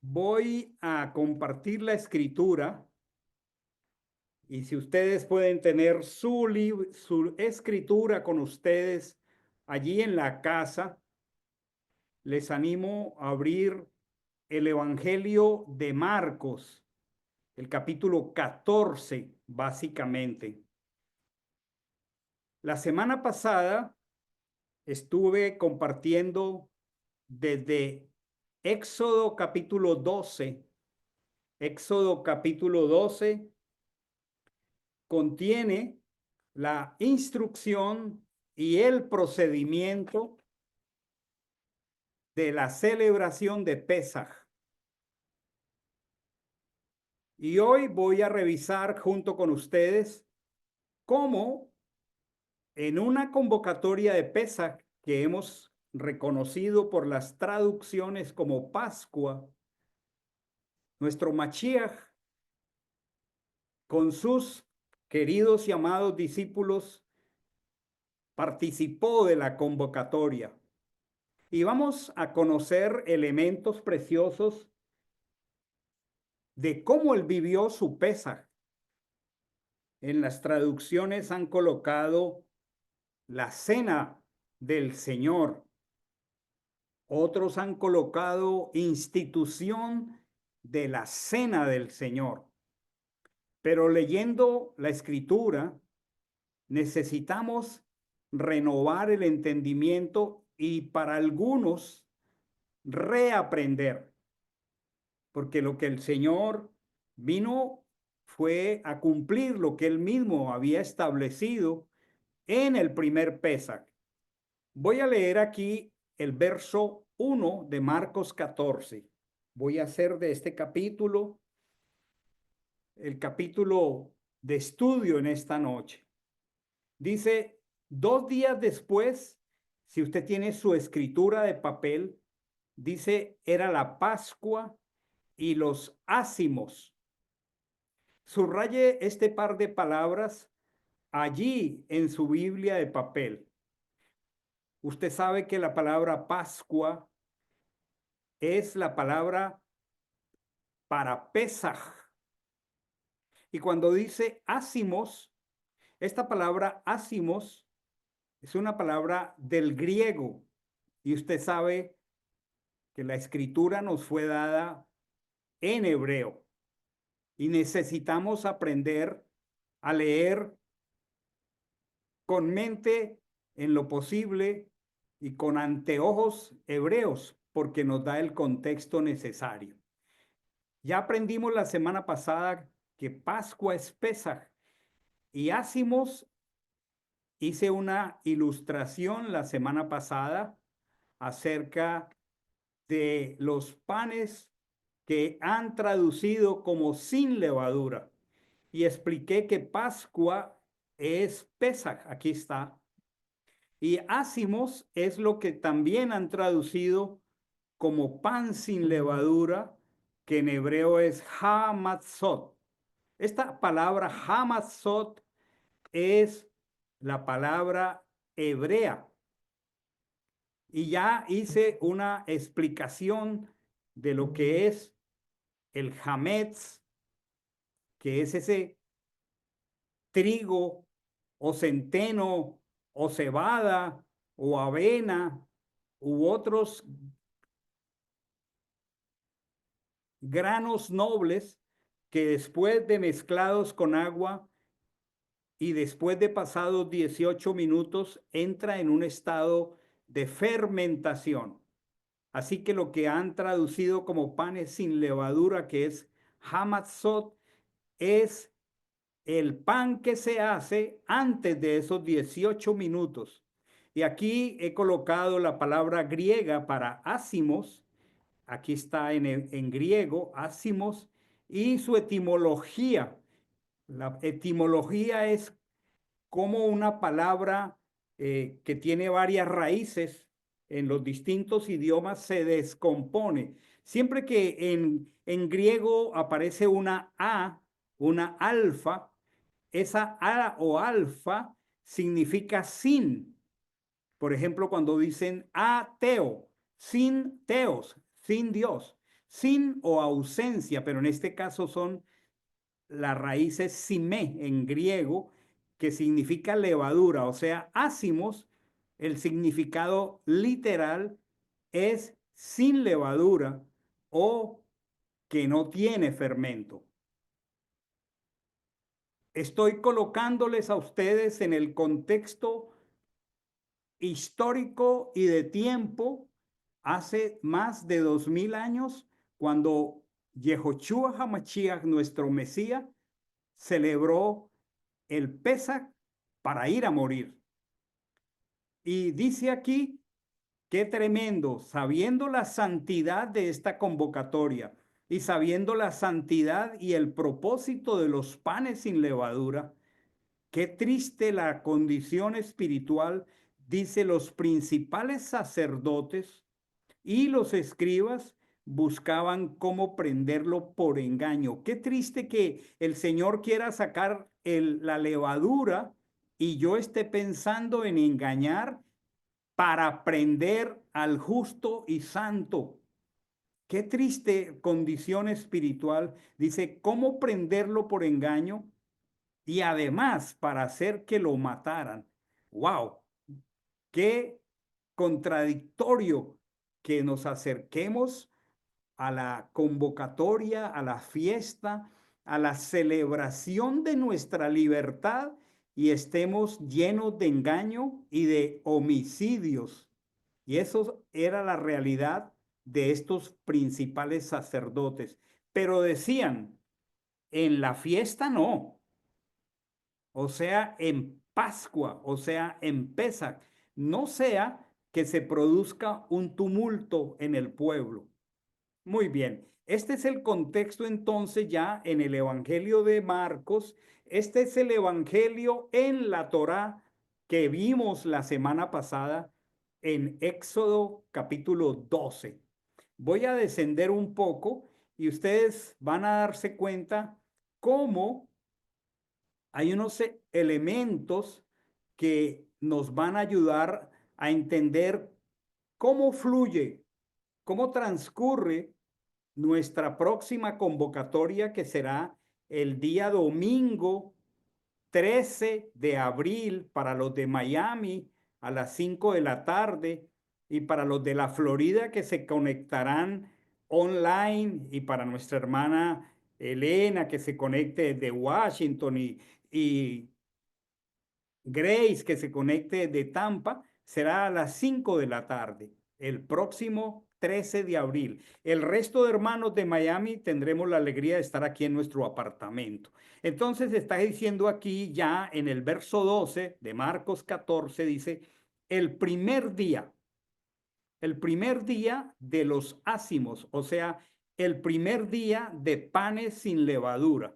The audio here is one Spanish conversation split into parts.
Voy a compartir la escritura y si ustedes pueden tener su escritura con ustedes allí en la casa, les animo a abrir el Evangelio de Marcos, el capítulo 14, básicamente. La semana pasada estuve compartiendo desde Éxodo capítulo 12. Éxodo capítulo 12 contiene la instrucción y el procedimiento de la celebración de Pesaj. Y hoy voy a revisar junto con ustedes cómo en una convocatoria de Pesaj que hemos reconocido por las traducciones como Pascua, nuestro Mashiach con sus queridos y amados discípulos participó de la convocatoria. Y vamos a conocer elementos preciosos de cómo él vivió su Pesaj. En las traducciones han colocado la cena del Señor. Otros han colocado institución de la cena del Señor. Pero leyendo la escritura, necesitamos renovar el entendimiento y para algunos reaprender, porque lo que el Señor vino fue a cumplir lo que él mismo había establecido en el primer Pesaj. Voy a leer aquí el verso 1 de Marcos 14. Voy a hacer de este capítulo el capítulo de estudio en esta noche. Dice, 2 días después, si usted tiene su escritura de papel, dice, era la Pascua y los ácimos. Subraye este par de palabras allí en su Biblia de papel. Usted sabe que la palabra Pascua es la palabra para Pesaj. Y cuando dice ácimos, esta palabra ácimos es una palabra del griego. Y usted sabe que la escritura nos fue dada en hebreo. Y necesitamos aprender a leer con mente en lo posible y con anteojos hebreos, porque nos da el contexto necesario. Ya aprendimos la semana pasada que Pascua es Pesaj y ácimos. Hice una ilustración la semana pasada acerca de los panes que han traducido como sin levadura y expliqué que Pascua es Pesaj, aquí está, y ácimos es lo que también han traducido como pan sin levadura, que en hebreo es hamatzot. Esta palabra hamatzot es la palabra hebrea. Y ya hice una explicación de lo que es el hametz, que es ese trigo o centeno o cebada o avena u otros granos nobles que después de mezclados con agua y después de pasados 18 minutos entra en un estado de fermentación. Así que lo que han traducido como panes sin levadura, que es hamatzot, es el pan que se hace antes de esos 18 minutos. Y aquí he colocado la palabra griega para ácimos. Aquí está en griego, ácimos, y su etimología. La etimología es como una palabra que tiene varias raíces en los distintos idiomas se descompone. Siempre que en griego aparece una A, una alfa, esa A o alfa significa sin. Por ejemplo, cuando dicen ateo, sin teos, sin Dios. sin o ausencia, pero en este caso son las raíces simé en griego, que significa levadura, o sea, ácimos, el significado literal es sin levadura o que no tiene fermento. Estoy colocándoles a ustedes en el contexto histórico y de tiempo hace más de 2000 años, cuando Yehoshua HaMashiach, nuestro Mesías, celebró el Pesach para ir a morir. Y dice aquí, qué tremendo, sabiendo la santidad de esta convocatoria y sabiendo la santidad y el propósito de los panes sin levadura, qué triste la condición espiritual, dice, los principales sacerdotes y los escribas buscaban cómo prenderlo por engaño. Qué triste que el Señor quiera sacar la levadura y yo esté pensando en engañar para prender al justo y santo. Qué triste condición espiritual. Dice, ¿cómo prenderlo por engaño? Y además para hacer que lo mataran. ¡Wow! Qué contradictorio que nos acerquemos a la convocatoria, a la fiesta, a la celebración de nuestra libertad y estemos llenos de engaño y de homicidios. Y eso era la realidad de estos principales sacerdotes. Pero decían, en la fiesta no, o sea, en Pascua, o sea, en Pesach, no sea que se produzca un tumulto en el pueblo. Muy bien, este es el contexto entonces ya en el Evangelio de Marcos. Este es el Evangelio en la Torá que vimos la semana pasada en Éxodo capítulo 12. Voy a descender un poco y ustedes van a darse cuenta cómo hay unos elementos que nos van a ayudar a entender cómo fluye, cómo transcurre nuestra próxima convocatoria, que será el día domingo 13 de abril para los de Miami a las 5 de la tarde y para los de la Florida que se conectarán online, y para nuestra hermana Elena que se conecte de Washington y Grace que se conecte de Tampa, será a las 5 de la tarde, el próximo 13 de abril. El resto de hermanos de Miami tendremos la alegría de estar aquí en nuestro apartamento. Entonces está diciendo aquí ya en el verso 12 de Marcos 14, dice, el primer día de los ácimos, o sea, el primer día de panes sin levadura.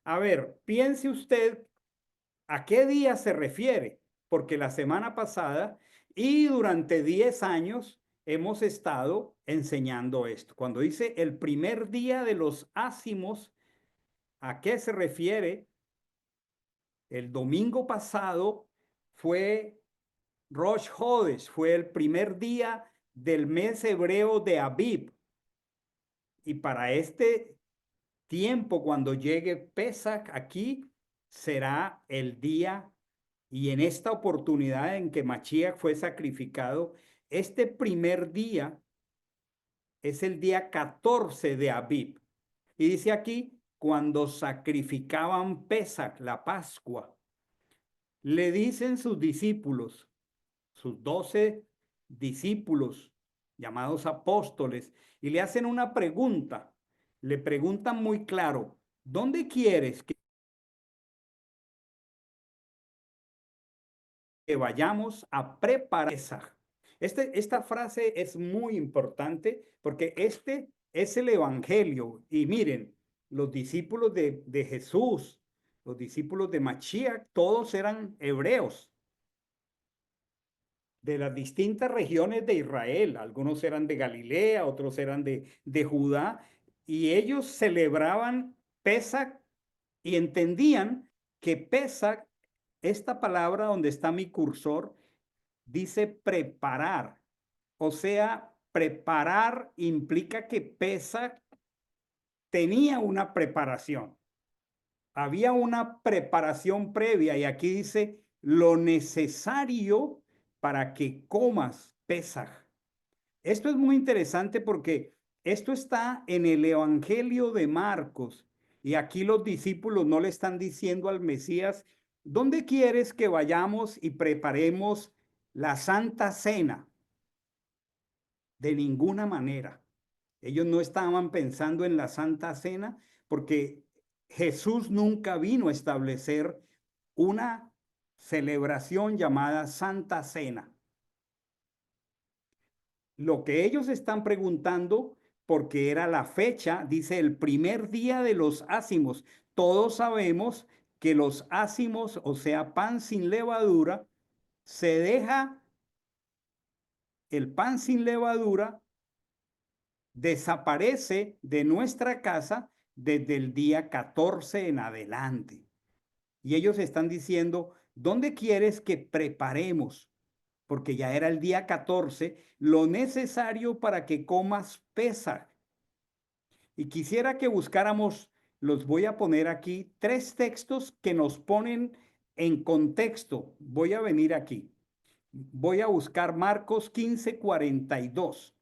A ver, piense usted ¿a qué día se refiere? Porque la semana pasada y durante 10 años hemos estado enseñando esto. Cuando dice el primer día de los ácimos, ¿a qué se refiere? El domingo pasado fue Rosh Hodesh, fue el primer día del mes hebreo de Abib. Y para este tiempo, cuando llegue Pesach aquí, será el día. Y en esta oportunidad en que Mashiach fue sacrificado, este primer día es el día 14 de Abib. Y dice aquí, cuando sacrificaban Pesach, la Pascua, le dicen sus discípulos, sus 12 discípulos, llamados apóstoles, y le hacen una pregunta. Le preguntan muy claro, ¿dónde quieres que vayamos a preparar Pesaj? Esta frase es muy importante porque este es el Evangelio. Y miren, los discípulos de Jesús, los discípulos de Mashiach, todos eran hebreos de las distintas regiones de Israel. Algunos eran de Galilea, otros eran de Judá, y ellos celebraban Pesaj y entendían que Pesaj, esta palabra donde está mi cursor, dice preparar. O sea, preparar implica que Pesaj tenía una preparación. Había una preparación previa y aquí dice lo necesario para que comas Pesaj. Esto es muy interesante porque esto está en el Evangelio de Marcos y aquí los discípulos no le están diciendo al Mesías, ¿dónde quieres que vayamos y preparemos la Santa Cena? De ninguna manera. Ellos no estaban pensando en la Santa Cena porque Jesús nunca vino a establecer una celebración llamada Santa Cena. Lo que ellos están preguntando, porque era la fecha, dice el primer día de los ácimos. Todos sabemos que los ácimos, o sea, pan sin levadura, se deja el pan sin levadura, desaparece de nuestra casa desde el día 14 en adelante. Y ellos están diciendo, ¿dónde quieres que preparemos? Porque ya era el día 14, lo necesario para que comas Pesaj. Y quisiera que buscáramos, los voy a poner aquí, tres textos que nos ponen en contexto. Voy a venir aquí. Voy a buscar Marcos 15:42.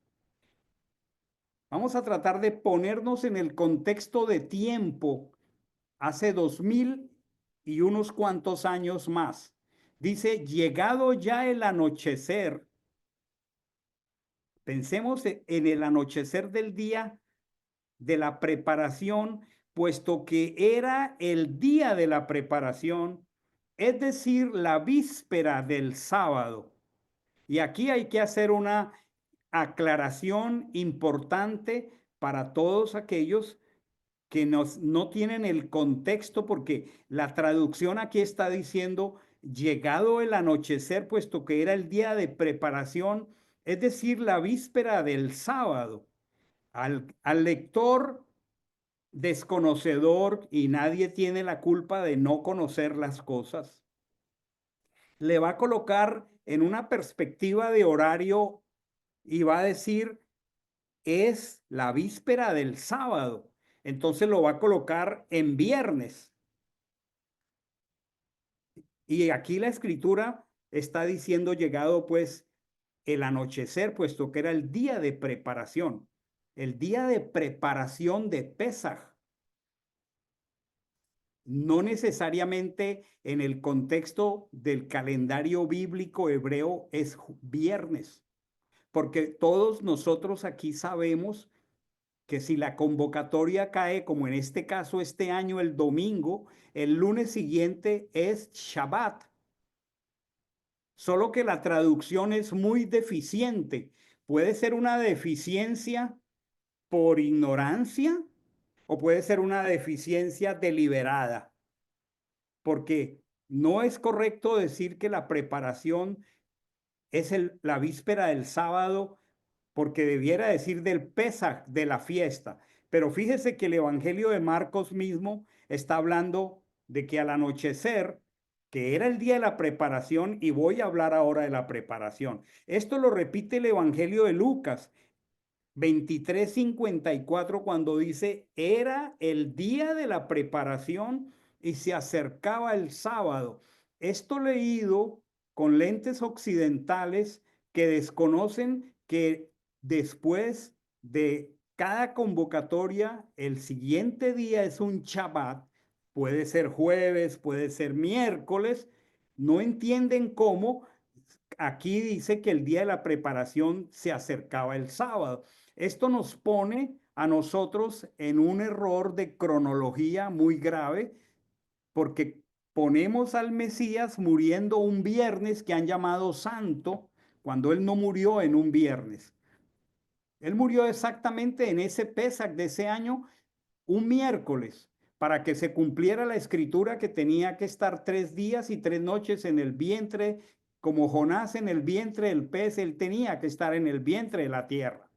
Vamos a tratar de ponernos en el contexto de tiempo hace 2000 y unos cuantos años más. Dice, llegado ya el anochecer, pensemos en el anochecer del día de la preparación, puesto que era el día de la preparación, es decir, la víspera del sábado. Y aquí hay que hacer una aclaración importante para todos aquellos que no tienen el contexto, porque la traducción aquí está diciendo, llegado el anochecer, puesto que era el día de preparación, es decir, la víspera del sábado. Al lector desconocedor, y nadie tiene la culpa de no conocer las cosas, le va a colocar en una perspectiva de horario y va a decir, es la víspera del sábado. Entonces lo va a colocar en viernes. Y aquí la escritura está diciendo llegado pues el anochecer, puesto que era el día de preparación, el día de preparación de Pesaj. No necesariamente en el contexto del calendario bíblico hebreo es viernes, porque todos nosotros aquí sabemos que si la convocatoria cae, como en este caso este año el domingo, el lunes siguiente es Shabbat. Solo que la traducción es muy deficiente. Puede ser una deficiencia por ignorancia o puede ser una deficiencia deliberada, porque no es correcto decir que la preparación es la víspera del sábado, porque debiera decir del Pesaj, de la fiesta. Pero fíjese que el Evangelio de Marcos mismo está hablando de que al anochecer, que era el día de la preparación, y voy a hablar ahora de la preparación. Esto lo repite el Evangelio de Lucas 23:54 cuando dice, era el día de la preparación y se acercaba el sábado. Esto leído con lentes occidentales que desconocen que después de cada convocatoria, el siguiente día es un Shabbat, puede ser jueves, puede ser miércoles, no entienden cómo aquí dice que el día de la preparación se acercaba el sábado. Esto nos pone a nosotros en un error de cronología muy grave, porque ponemos al Mesías muriendo un viernes que han llamado santo, cuando él no murió en un viernes. Él murió exactamente en ese Pesaj de ese año, un miércoles, para que se cumpliera la escritura que tenía que estar 3 días y 3 noches en el vientre, como Jonás en el vientre del pez, él tenía que estar en el vientre de la tierra.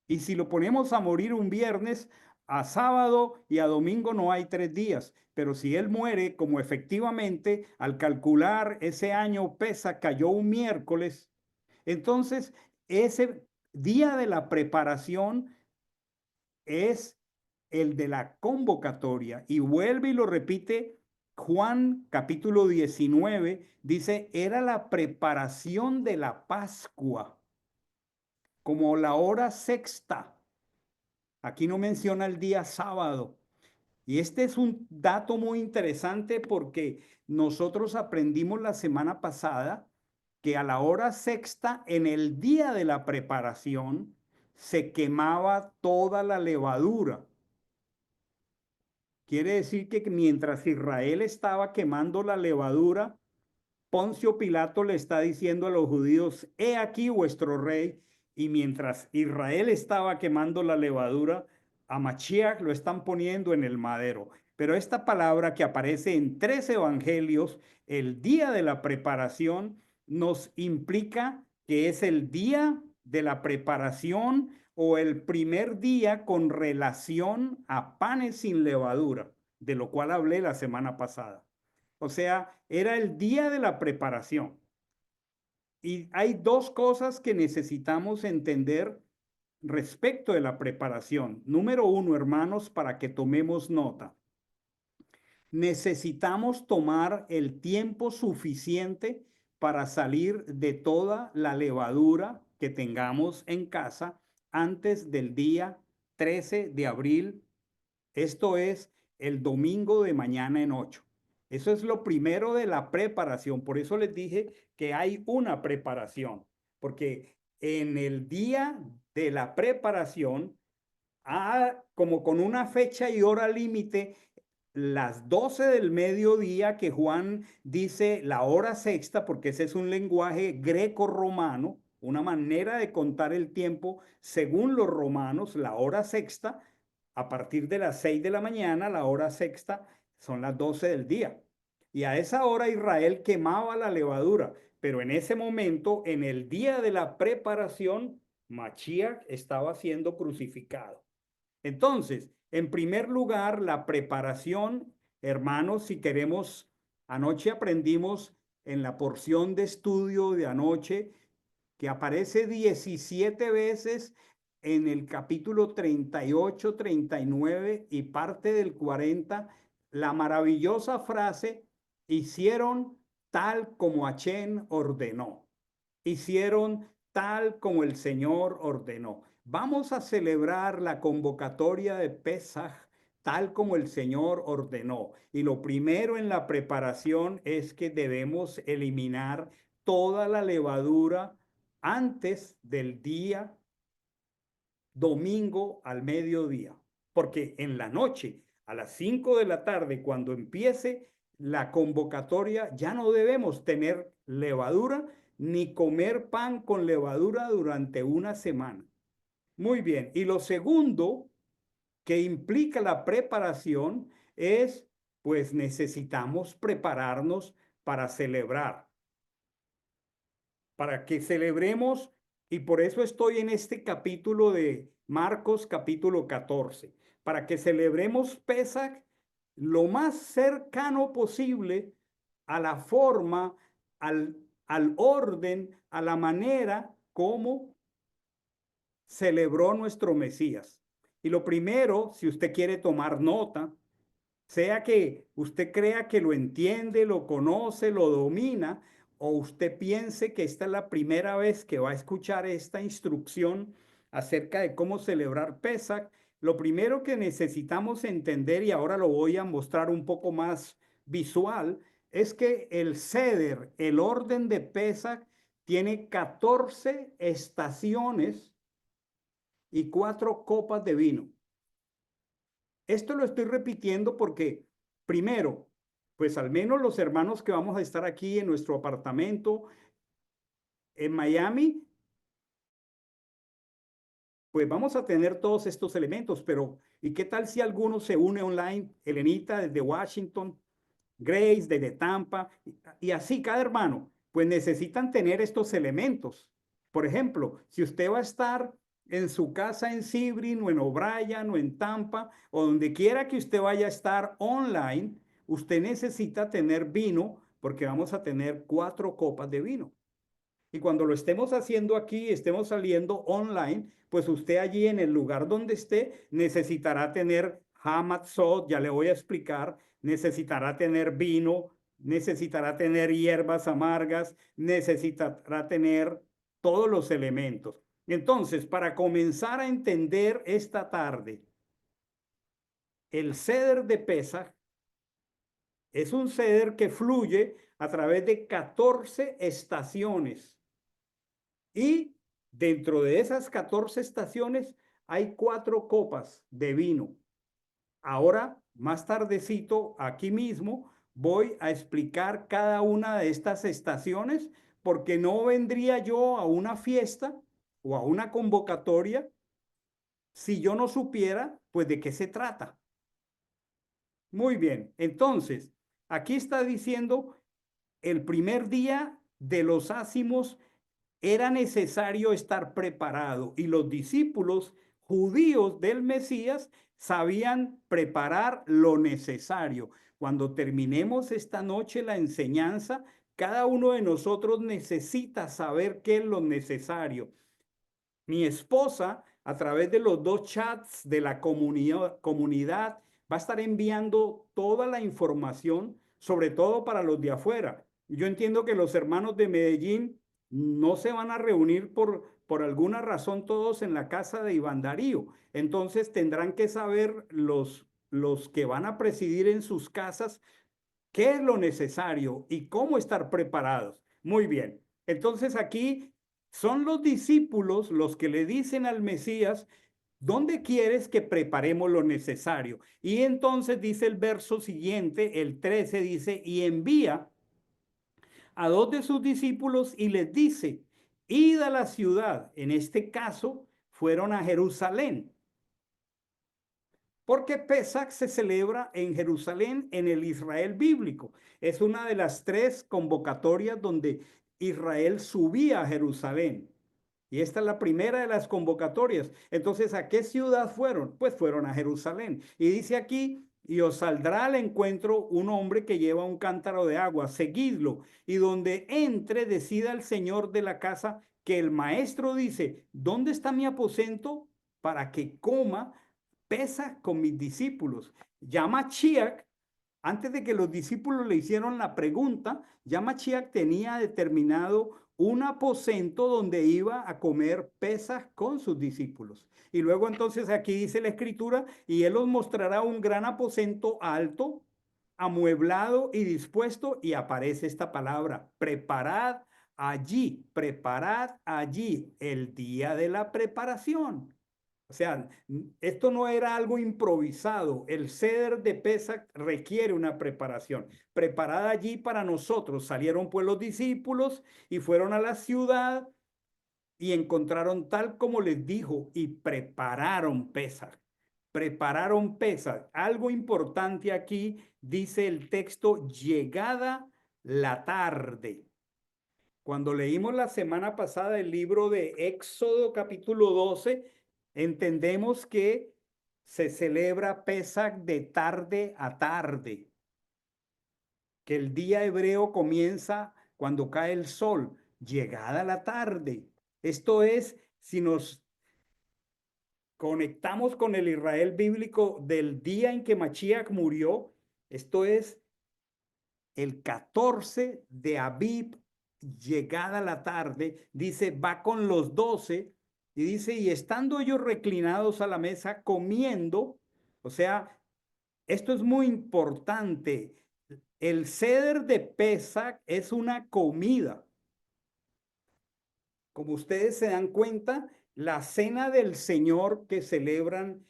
Y si lo ponemos a morir un viernes, a sábado y a domingo no hay 3 días. Pero si él muere, como efectivamente al calcular ese año Pesaj cayó un miércoles, entonces ese día de la preparación es el de la convocatoria. Y vuelve y lo repite Juan capítulo 19, dice, era la preparación de la Pascua, como la hora sexta. Aquí no menciona el día sábado. Y este es un dato muy interesante porque nosotros aprendimos la semana pasada que a la hora sexta, en el día de la preparación, se quemaba toda la levadura. Quiere decir que mientras Israel estaba quemando la levadura, Poncio Pilato le está diciendo a los judíos, he aquí vuestro rey, y mientras Israel estaba quemando la levadura, a Mashiach lo están poniendo en el madero. Pero esta palabra que aparece en 3 evangelios, el día de la preparación, nos implica que es el día de la preparación o el primer día con relación a panes sin levadura, de lo cual hablé la semana pasada. O sea, era el día de la preparación. Y hay dos cosas que necesitamos entender respecto de la preparación. Número uno, hermanos, para que tomemos nota. Necesitamos tomar el tiempo suficiente para salir de toda la levadura que tengamos en casa antes del día 13 de abril. Esto es el domingo de mañana en 8. Eso es lo primero de la preparación. Por eso les dije que hay una preparación, porque en el día de la preparación, como con una fecha y hora límite, las 12 del mediodía, que Juan dice la hora sexta, porque ese es un lenguaje greco-romano, una manera de contar el tiempo según los romanos, la hora sexta, a partir de las 6 de la mañana, la hora sexta, son las 12 del día. Y a esa hora Israel quemaba la levadura, pero en ese momento, en el día de la preparación, Mashiach estaba siendo crucificado. Entonces, en primer lugar, la preparación, hermanos, si queremos, anoche aprendimos en la porción de estudio de anoche que aparece 17 veces en el capítulo 38, 39 y parte del 40, la maravillosa frase, hicieron tal como Achén ordenó. Hicieron tal como el Señor ordenó. Vamos a celebrar la convocatoria de Pesaj tal como el Señor ordenó. Y lo primero en la preparación es que debemos eliminar toda la levadura antes del día domingo al mediodía, porque en la noche, a las 5 de la tarde, cuando empiece la convocatoria, ya no debemos tener levadura ni comer pan con levadura durante una semana. Muy bien, y lo segundo que implica la preparación es, pues necesitamos prepararnos para celebrar, para que celebremos, y por eso estoy en este capítulo de Marcos, capítulo 14, para que celebremos Pesach lo más cercano posible a la forma, al orden, a la manera como celebró nuestro Mesías. Y lo primero, si usted quiere tomar nota, sea que usted crea que lo entiende, lo conoce, lo domina, o usted piense que esta es la primera vez que va a escuchar esta instrucción acerca de cómo celebrar Pesach, lo primero que necesitamos entender, y ahora lo voy a mostrar un poco más visual, es que el Seder, el orden de Pesach, tiene 14 estaciones y 4 copas de vino. Esto lo estoy repitiendo porque, primero, pues al menos los hermanos que vamos a estar aquí en nuestro apartamento en Miami, pues vamos a tener todos estos elementos, pero ¿y qué tal si alguno se une online? Elenita desde Washington, Grace desde Tampa, y así cada hermano, pues necesitan tener estos elementos. Por ejemplo, si usted va a estar en su casa en Sebring o en O'Brien o en Tampa o donde quiera que usted vaya a estar online, usted necesita tener vino porque vamos a tener 4 copas de vino. Y cuando lo estemos haciendo aquí, estemos saliendo online, pues usted allí en el lugar donde esté necesitará tener hamatzot, ya le voy a explicar, necesitará tener vino, necesitará tener hierbas amargas, necesitará tener todos los elementos. Entonces, para comenzar a entender esta tarde, el ceder de Pesaj es un ceder que fluye a través de 14 estaciones. Y dentro de esas 14 estaciones hay 4 copas de vino. Ahora, más tardecito, aquí mismo, voy a explicar cada una de estas estaciones porque no vendría yo a una fiesta o a una convocatoria si yo no supiera, pues, de qué se trata. Muy bien, entonces, aquí está diciendo el primer día de los ácimos era necesario estar preparado y los discípulos judíos del Mesías sabían preparar lo necesario. Cuando terminemos esta noche la enseñanza, cada uno de nosotros necesita saber qué es lo necesario. Mi esposa, a través de los 2 chats de la comunidad, va a estar enviando toda la información, sobre todo para los de afuera. Yo entiendo que los hermanos de Medellín no se van a reunir por alguna razón todos en la casa de Iván Darío. Entonces tendrán que saber los que van a presidir en sus casas qué es lo necesario y cómo estar preparados. Muy bien. Entonces aquí son los discípulos los que le dicen al Mesías, ¿dónde quieres que preparemos lo necesario? Y entonces dice el verso siguiente, el 13, dice, y envía a 2 de sus discípulos y les dice, id a la ciudad. En este caso, fueron a Jerusalén. Porque Pesach se celebra en Jerusalén, en el Israel bíblico. Es una de las 3 convocatorias donde Israel subía a Jerusalén. Y esta es la primera de las convocatorias. Entonces, ¿a qué ciudad fueron? Pues fueron a Jerusalén. Y dice aquí, y os saldrá al encuentro un hombre que lleva un cántaro de agua, seguidlo. Y donde entre, decida el señor de la casa que el maestro dice, ¿dónde está mi aposento para que coma Pesaj con mis discípulos? Ya Mashiach, antes de que los discípulos le hicieron la pregunta, ya Mashiach tenía determinado un aposento donde iba a comer Pesaj con sus discípulos. Y luego entonces aquí dice la escritura, y él os mostrará un gran aposento alto, amueblado y dispuesto, y aparece esta palabra, preparad allí el día de la preparación. O sea, esto no era algo improvisado. El ceder de Pesach requiere una preparación. Preparada allí para nosotros. Salieron pues los discípulos y fueron a la ciudad y encontraron tal como les dijo y prepararon Pesach. Prepararon Pesach. Algo importante aquí, dice el texto, llegada la tarde. Cuando leímos la semana pasada el libro de Éxodo capítulo 12, entendemos que se celebra Pesach de tarde a tarde, que el día hebreo comienza cuando cae el sol, llegada la tarde. Esto es, si nos conectamos con el Israel bíblico del día en que Mashiach murió, esto es el 14 de Abib, llegada la tarde, dice, va con los 12 y dice, y estando ellos reclinados a la mesa comiendo, o sea, esto es muy importante. El ceder de Pesach es una comida. Como ustedes se dan cuenta, la cena del Señor que celebran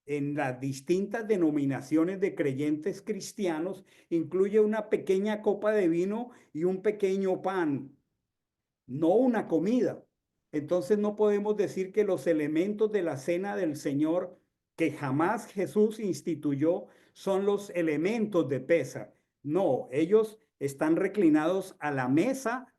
en las distintas denominaciones de creyentes cristianos incluye una pequeña copa de vino y un pequeño pan, no una comida. Entonces no podemos decir que los elementos de la cena del Señor que jamás Jesús instituyó son los elementos de Pesaj. No, ellos están reclinados a la mesa.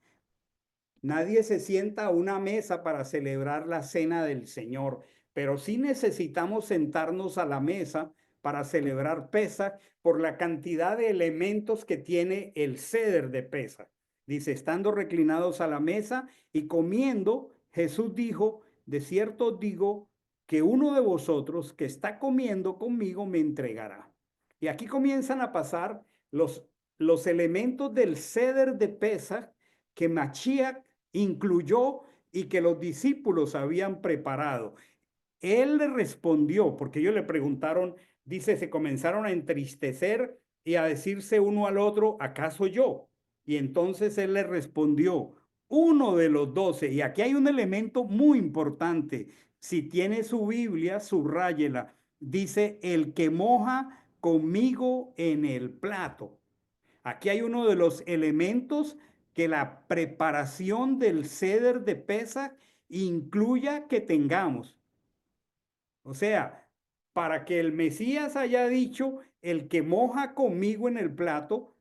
Nadie se sienta a una mesa para celebrar la cena del Señor, pero sí necesitamos sentarnos a la mesa para celebrar Pesaj por la cantidad de elementos que tiene el ceder de Pesaj. Dice, estando reclinados a la mesa y comiendo, Jesús dijo, de cierto os digo que uno de vosotros que está comiendo conmigo me entregará. Y aquí comienzan a pasar los elementos del ceder de Pesach que Mashiach incluyó y que los discípulos habían preparado. Él le respondió, porque ellos le preguntaron, dice, se comenzaron a entristecer y a decirse uno al otro, ¿acaso yo? Y entonces él le respondió, uno de los 12, y aquí hay un elemento muy importante, si tiene su Biblia, subráyela, dice, el que moja conmigo en el plato. Aquí hay uno de los elementos que la preparación del ceder de Pesach incluya que tengamos. O sea, para que el Mesías haya dicho, el que moja conmigo en el plato,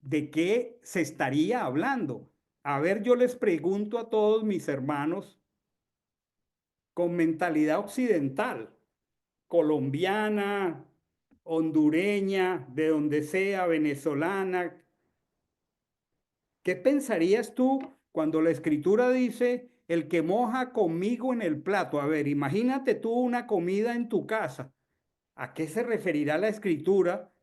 ¿de qué se estaría hablando? A ver, yo les pregunto a todos mis hermanos con mentalidad occidental, colombiana, hondureña, de donde sea, venezolana, ¿qué pensarías tú cuando la escritura dice, el que moja conmigo en el plato? A ver, imagínate tú una comida en tu casa. ¿A qué se referirá la escritura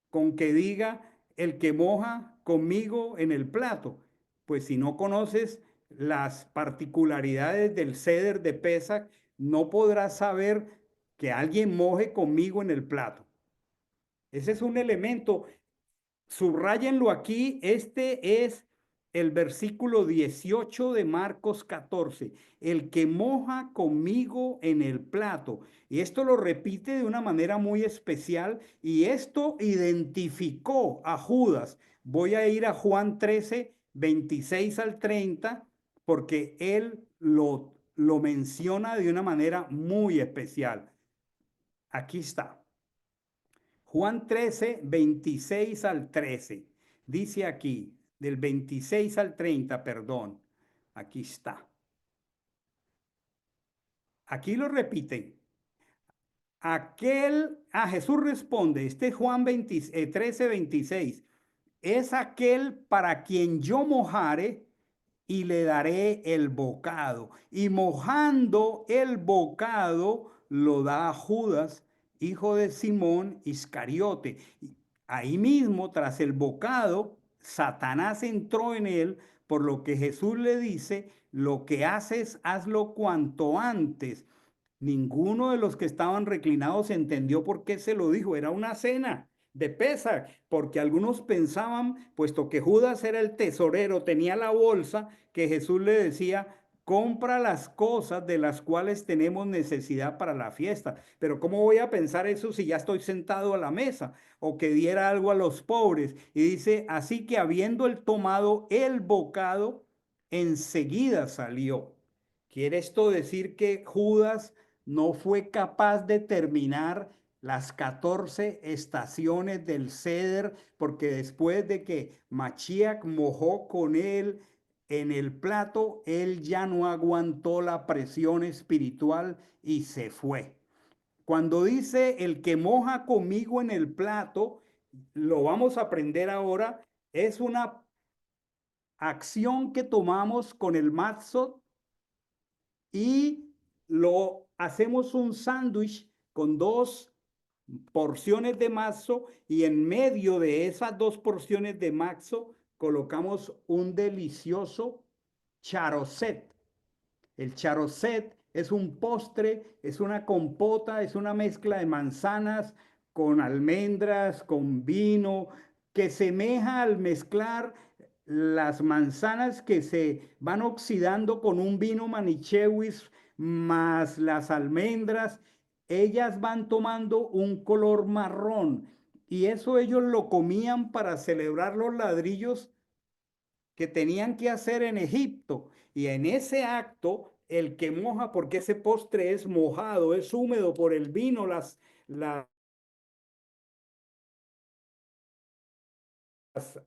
con que diga el que moja conmigo en el plato? Pues si no conoces las particularidades del ceder de Pesach, no podrás saber que alguien moje conmigo en el plato. Ese es un elemento. Subrayenlo aquí, este es el versículo 18 de Marcos 14, el que moja conmigo en el plato. Y esto lo repite de una manera muy especial y esto identificó a Judas. Voy a ir a Juan 13, 26 al 30, porque él lo menciona de una manera muy especial. Aquí está. Juan 13, 26 al 13. Dice aquí, del 26 al 30, perdón. Aquí está. Aquí lo repiten. Jesús responde, este es Juan 20, 13, 26. Es aquel para quien yo mojare y le daré el bocado. Y mojando el bocado lo da a Judas, hijo de Simón Iscariote. Ahí mismo, tras el bocado, Satanás entró en él, por lo que Jesús le dice, lo que haces, hazlo cuanto antes. Ninguno de los que estaban reclinados entendió por qué se lo dijo. Era una cena de Pesach, porque algunos pensaban, puesto que Judas era el tesorero, tenía la bolsa, que Jesús le decía, compra las cosas de las cuales tenemos necesidad para la fiesta. Pero ¿cómo voy a pensar eso si ya estoy sentado a la mesa? O que diera algo a los pobres. Y dice, así que habiendo él tomado el bocado, enseguida salió. ¿Quiere esto decir que Judas no fue capaz de terminar las 14 estaciones del ceder, porque después de que Machiac mojó con él en el plato, él ya no aguantó la presión espiritual y se fue? Cuando dice el que moja conmigo en el plato, lo vamos a aprender ahora, es una acción que tomamos con el matzot y lo hacemos un sándwich con dos porciones de mazo y en medio de esas dos porciones de mazo colocamos un delicioso charocet. El charocet es un postre, es una compota, es una mezcla de manzanas con almendras, con vino, que semeja al mezclar las manzanas que se van oxidando con un vino manichewis más las almendras, ellas van tomando un color marrón y eso ellos lo comían para celebrar los ladrillos que tenían que hacer en Egipto. Y en ese acto, el que moja, porque ese postre es mojado, es húmedo por el vino, las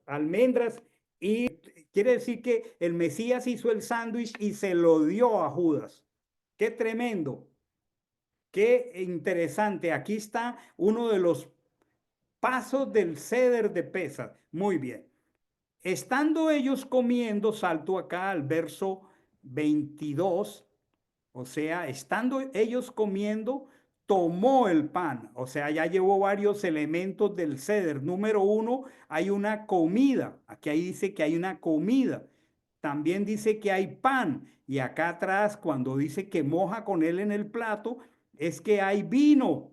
almendras, y quiere decir que el Mesías hizo el sándwich y se lo dio a Judas. Qué tremendo, qué interesante. Aquí está uno de los pasos del ceder de Pesach. Muy bien. estando ellos comiendo, salto acá al verso 22. O sea, estando ellos comiendo, tomó el pan. O sea, ya llevó varios elementos del ceder. Número uno, hay una comida. Aquí ahí dice que hay una comida. También dice que hay pan. Y acá atrás, cuando dice que moja con él en el plato, es que hay vino.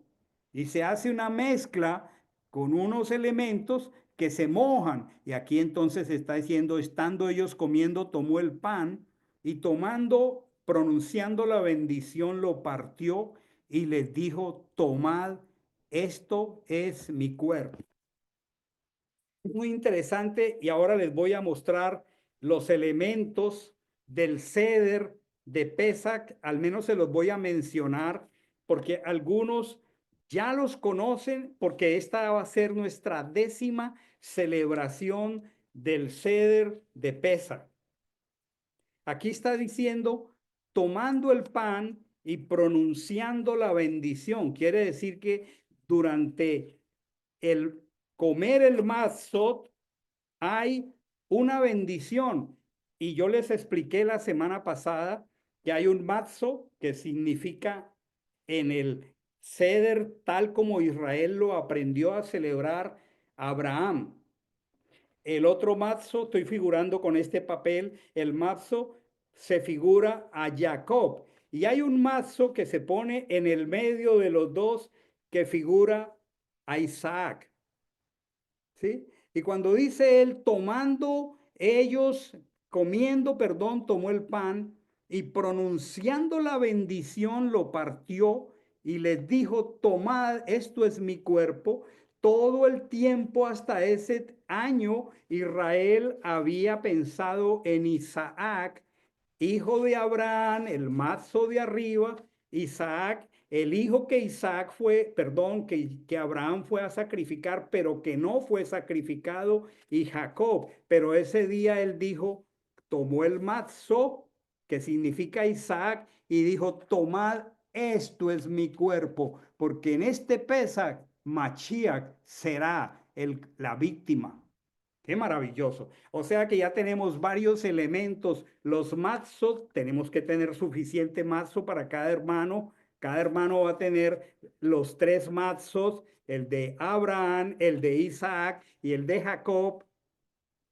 Y se hace una mezcla con unos elementos que se mojan. Y aquí entonces está diciendo, estando ellos comiendo, tomó el pan y tomando, pronunciando la bendición, lo partió y les dijo, tomad, esto es mi cuerpo. Muy interesante y ahora les voy a mostrar los elementos del ceder de Pesach, al menos se los voy a mencionar porque algunos ya los conocen porque esta va a ser nuestra 10ª celebración del ceder de Pesach. Aquí está diciendo, tomando el pan y pronunciando la bendición. Quiere decir que durante el comer el matzot hay una bendición. Y yo les expliqué la semana pasada que hay un matzo que significa en el ceder tal como Israel lo aprendió a celebrar Abraham. El otro mazo, estoy figurando con este papel, el mazo se figura a Jacob. Y hay un mazo que se pone en el medio de los dos que figura a Isaac. ¿Sí? Y cuando dice él, tomando ellos, comiendo, perdón, tomó el pan y pronunciando la bendición lo partió y les dijo, tomad, esto es mi cuerpo. Todo el tiempo hasta ese año Israel había pensado en Isaac, hijo de Abraham, el mazo de arriba, Isaac, el hijo que Isaac fue, perdón, que Abraham fue a sacrificar, pero que no fue sacrificado, y Jacob. Pero ese día él dijo, tomó el mazo, que significa Isaac, y dijo, tomad, esto es mi cuerpo, porque en este Pesach, Machiach será la víctima. Qué maravilloso. O sea que ya tenemos varios elementos. Los matzos, tenemos que tener suficiente mazo para cada hermano. Cada hermano va a tener los 3 matzos, el de Abraham, el de Isaac y el de Jacob.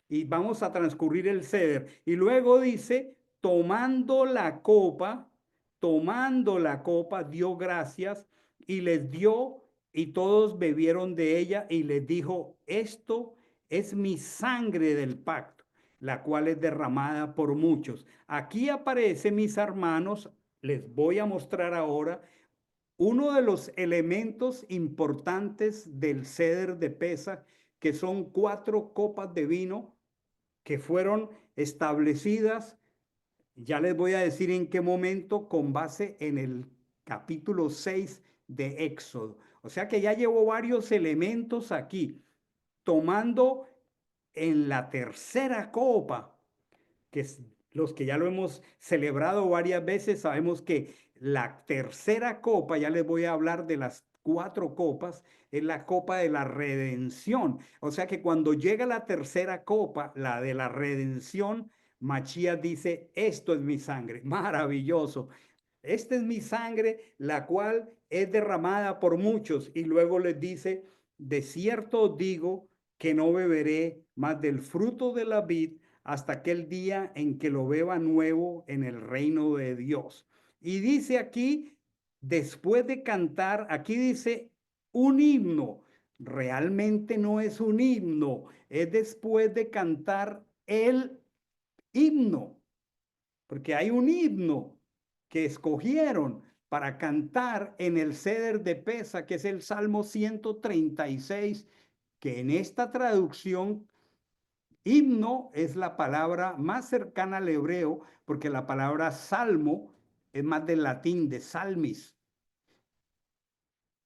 Y vamos a transcurrir el ceder. Y luego dice, tomando la copa, dio gracias y les dio y todos bebieron de ella y les dijo, esto es mi sangre del pacto, la cual es derramada por muchos. Aquí aparece, mis hermanos, les voy a mostrar ahora uno de los elementos importantes del ceder de Pesa, que son 4 copas de vino que fueron establecidas, ya les voy a decir en qué momento, con base en el capítulo 6 de Éxodo. O sea que ya llevo varios elementos aquí, tomando en la tercera copa, que es los que ya lo hemos celebrado varias veces, sabemos que la tercera copa, ya les voy a hablar de las 4 copas, es la copa de la redención. O sea que cuando llega la tercera copa, la de la redención, Machías dice, esto es mi sangre, maravilloso. Esta es mi sangre, la cual es derramada por muchos. Y luego les dice, de cierto os digo que no beberé más del fruto de la vid hasta aquel día en que lo beba nuevo en el reino de Dios. Y dice aquí, después de cantar, aquí dice un himno. Realmente no es un himno, es después de cantar el himno, porque hay un himno que escogieron para cantar en el ceder de Pesa, que es el Salmo 136, que en esta traducción himno es la palabra más cercana al hebreo, porque la palabra salmo es más del latín, de salmis.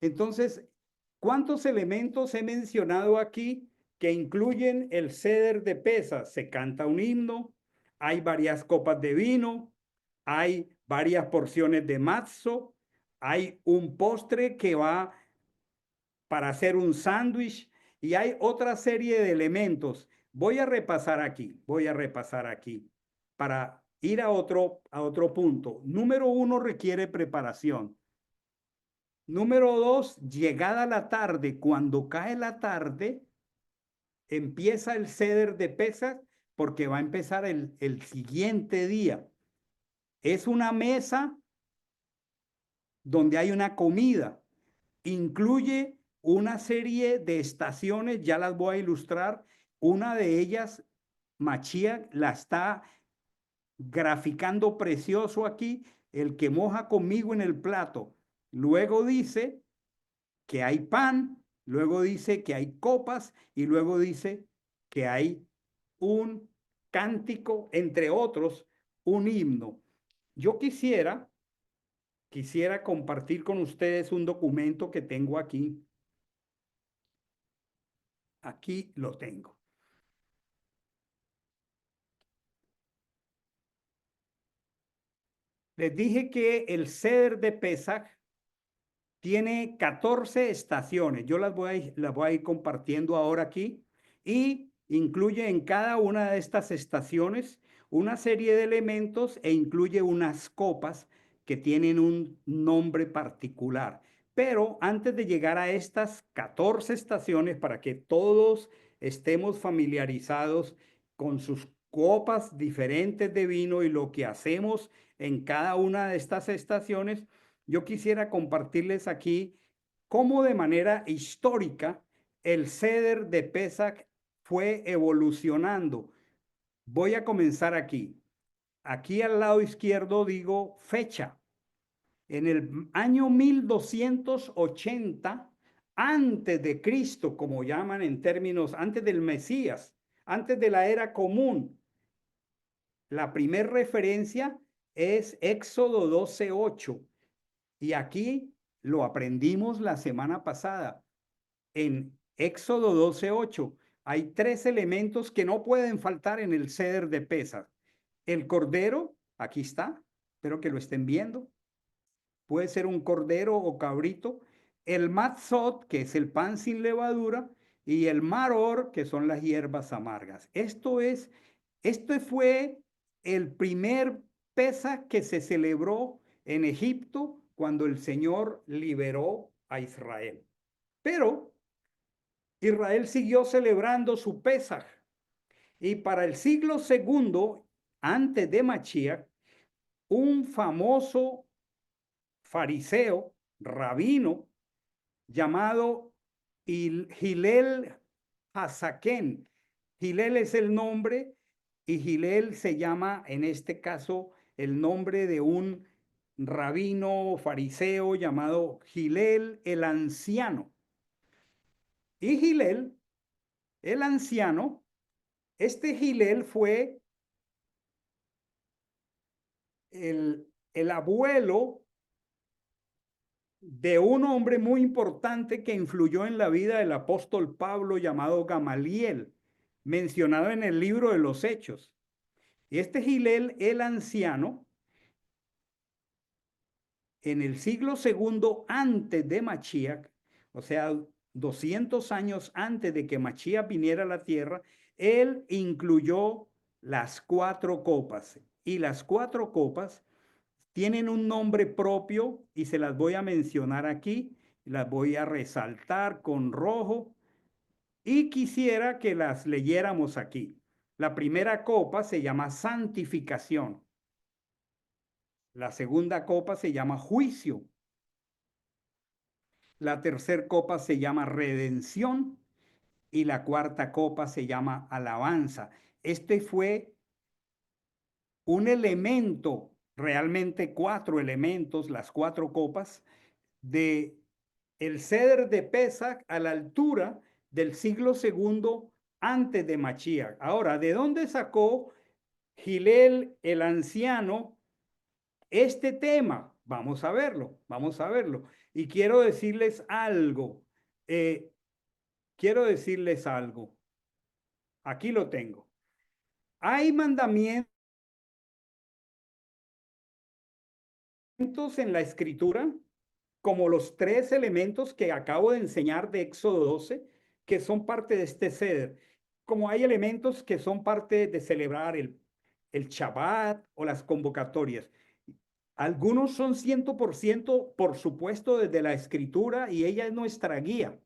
Entonces, ¿cuántos elementos he mencionado aquí que incluyen el ceder de Pesas? Se canta un himno, hay varias copas de vino, hay varias porciones de matzo, hay un postre que va para hacer un sándwich y hay otra serie de elementos. Voy a repasar aquí para ir a otro punto. Número 1 requiere preparación. Número 2, llegada la tarde, cuando cae la tarde, empieza el ceder de Pesaj porque va a empezar el siguiente día. Es una mesa donde hay una comida. Incluye una serie de estaciones, ya las voy a ilustrar. Una de ellas, Machía, la está graficando precioso aquí, el que moja conmigo en el plato. Luego dice que hay pan, luego dice que hay copas y luego dice que hay un cántico, entre otros, un himno. Yo quisiera compartir con ustedes un documento que tengo aquí. Aquí lo tengo. Les dije que el ceder de Pesaj tiene 14 estaciones. Yo las voy a ir compartiendo ahora aquí y incluye en cada una de estas estaciones una serie de elementos e incluye unas copas que tienen un nombre particular. Pero antes de llegar a estas 14 estaciones, para que todos estemos familiarizados con sus copas diferentes de vino y lo que hacemos en cada una de estas estaciones, yo quisiera compartirles aquí cómo de manera histórica el ceder de Pesach fue evolucionando. Voy a comenzar aquí. Aquí al lado izquierdo digo fecha. En el año 1280 antes de Cristo, como llaman en términos, antes del Mesías, antes de la era común, la primera referencia es Éxodo 12:8. Y aquí lo aprendimos la semana pasada. En Éxodo 12:8 hay tres elementos que no pueden faltar en el ceder de Pesaj. El cordero, aquí está, espero que lo estén viendo. Puede ser un cordero o cabrito. El matzot, que es el pan sin levadura, y el maror, que son las hierbas amargas. Este fue el primer Pesaj que se celebró en Egipto cuando el Señor liberó a Israel. Pero Israel siguió celebrando su Pesaj y para el siglo segundo, antes de Mashiach, un famoso fariseo, rabino, llamado Hillel Hasaken. Hillel es el nombre y Hillel se llama, en este caso, el nombre de un rabino fariseo llamado Hillel el anciano. Y Hillel, el anciano, este Hillel fue el abuelo de un hombre muy importante que influyó en la vida del apóstol Pablo llamado Gamaliel, mencionado en el libro de los Hechos. Y este Hillel el anciano, en el siglo segundo antes de Mashiach, o sea, 200 años antes de que Mashiach viniera a la tierra, él incluyó las cuatro copas. Y las cuatro copas tienen un nombre propio y se las voy a mencionar aquí, las voy a resaltar con rojo y quisiera que las leyéramos aquí. La primera copa se llama santificación. La segunda copa se llama juicio. La tercera copa se llama redención y la cuarta copa se llama alabanza. Este fue un elemento, realmente cuatro elementos, las cuatro copas de el ceder de Pesach a la altura del siglo segundo antes de Mashiach. Ahora, ¿de dónde sacó Hillel el anciano este tema? Vamos a verlo, vamos a verlo. Y quiero decirles algo, eh, quiero decirles algo. Aquí lo tengo. Hay mandamientos en la escritura, como los tres elementos que acabo de enseñar de Éxodo 12, que son parte de este ceder. como hay elementos que son parte de celebrar el Shabbat o las convocatorias. Algunos son 100%, por supuesto, desde la escritura y ella es nuestra guía.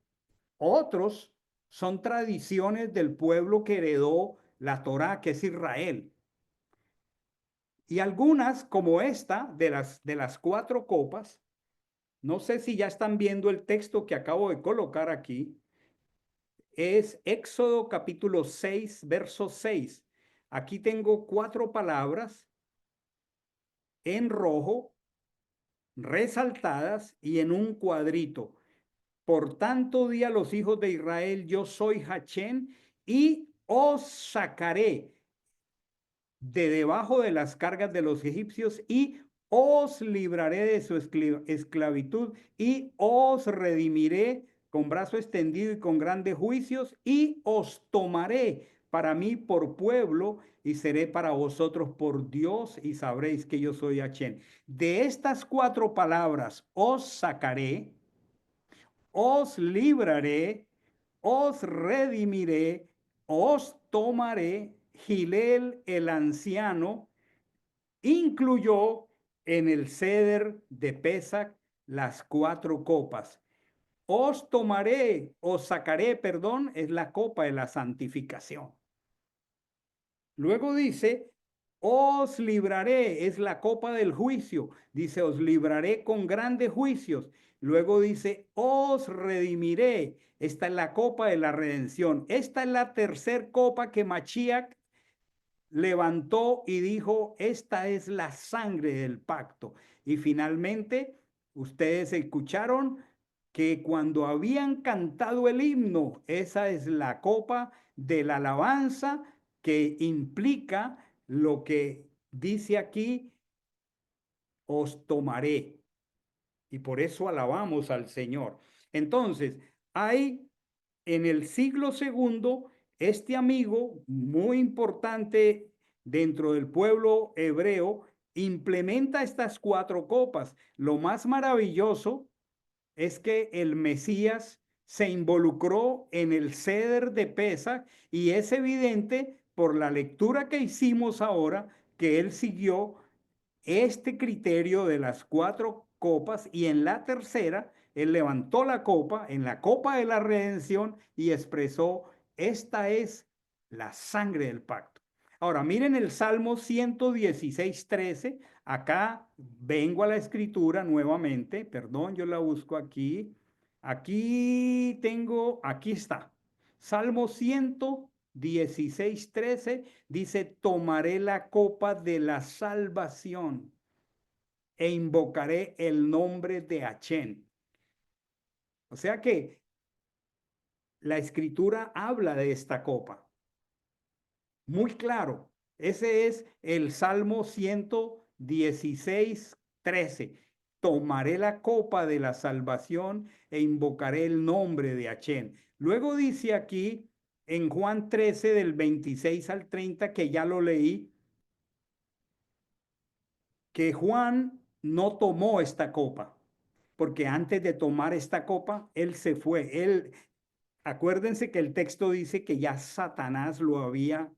Otros son tradiciones del pueblo que heredó la Torá, que es Israel. Y algunas, como esta, de las 4 copas, no sé si ya están viendo el texto que acabo de colocar aquí, es Éxodo capítulo 6, verso 6. Aquí tengo 4 palabras en rojo, resaltadas y en un cuadrito. Por tanto, di a los hijos de Israel, yo soy Hachén y os sacaré de debajo de las cargas de los egipcios y os libraré de su esclavitud y os redimiré con brazo extendido y con grandes juicios y os tomaré para mí por pueblo y seré para vosotros por Dios y sabréis que yo soy Hachén. De estas 4 palabras, os sacaré, os libraré, os redimiré, os tomaré. Gilel el anciano incluyó en el ceder de Pesach las 4 copas. Os tomaré, os sacaré, perdón, es la copa de la santificación. Luego dice, os libraré, es la copa del juicio. Dice, os libraré con grandes juicios. Luego dice, os redimiré. Esta es la copa de la redención. Esta es la tercer copa que Machiach levantó y dijo, esta es la sangre del pacto. Y finalmente, ustedes escucharon que cuando habían cantado el himno, esa es la copa de la alabanza que implica lo que dice aquí, os tomaré. Y por eso alabamos al Señor. Entonces, hay en el siglo segundo, este amigo muy importante dentro del pueblo hebreo implementa estas 4 copas. Lo más maravilloso es que el Mesías se involucró en el ceder de Pesach y es evidente por la lectura que hicimos ahora que él siguió este criterio de las 4 copas y en la tercera, él levantó la copa, en la copa de la redención y expresó, esta es la sangre del pacto. Ahora, miren el Salmo 116:13. Acá vengo a la escritura nuevamente, perdón, yo la busco aquí. Aquí tengo, aquí está. Salmo 116:13 dice, tomaré la copa de la salvación e invocaré el nombre de Achén. O sea que la escritura habla de esta copa. Muy claro. Ese es el Salmo 116:13. Tomaré la copa de la salvación e invocaré el nombre de Achén. Luego dice aquí en Juan 13 del 26 al 30, que ya lo leí, que Juan no tomó esta copa, porque antes de tomar esta copa, él se fue. Acuérdense que el texto dice que ya Satanás lo había,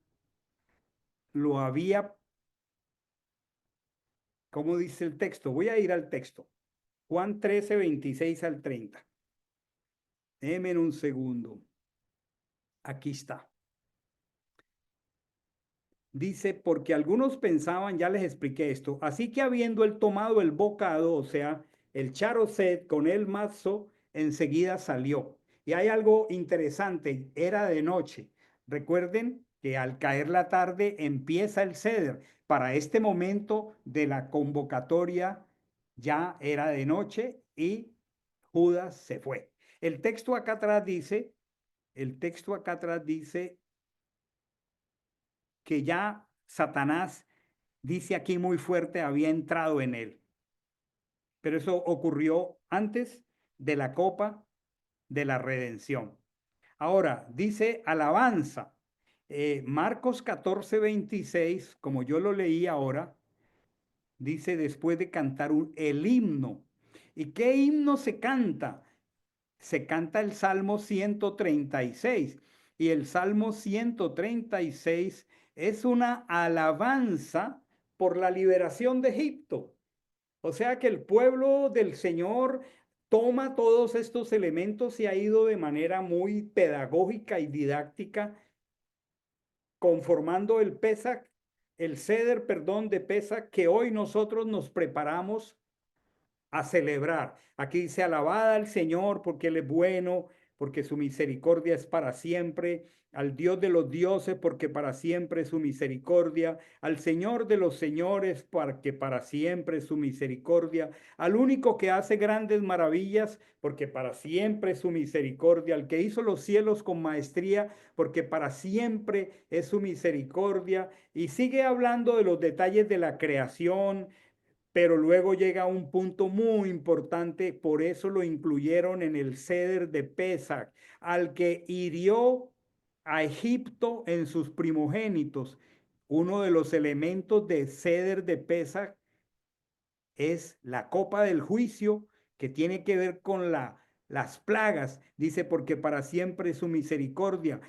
¿cómo dice el texto? Voy a ir al texto. Juan 13, 26 al 30. Déjenme en un segundo. Aquí está. Dice, porque algunos pensaban, ya les expliqué esto, así que habiendo él tomado el bocado, o sea, el charocet con el mazo, enseguida salió. Y hay algo interesante, era de noche. Recuerden que al caer la tarde empieza el ceder. Para este momento de la convocatoria ya era de noche y Judas se fue. El texto acá atrás dice que ya Satanás, dice aquí muy fuerte, había entrado en él. Pero eso ocurrió antes de la copa de la redención. Ahora, dice alabanza. Marcos 14:26, como yo lo leí ahora, dice después de cantar el himno. ¿Y qué himno se canta? Se canta el Salmo 136. y el Salmo 136 es una alabanza por la liberación de Egipto. O sea que el pueblo del Señor toma todos estos elementos y ha ido de manera muy pedagógica y didáctica conformando el Pesach, el Seder, perdón, de Pesach que hoy nosotros nos preparamos a celebrar. Aquí dice, alabada al Señor porque Él es bueno, porque su misericordia es para siempre, al Dios de los dioses porque para siempre es su misericordia, al Señor de los señores porque para siempre es su misericordia, al único que hace grandes maravillas porque para siempre es su misericordia, al que hizo los cielos con maestría porque para siempre es su misericordia, y sigue hablando de los detalles de la creación, pero luego llega un punto muy importante, por eso lo incluyeron en el ceder de Pesach, al que hirió a Egipto en sus primogénitos. Uno de los elementos de ceder de Pesach es la copa del juicio, que tiene que ver con las plagas. Dice, porque para siempre es su misericordia.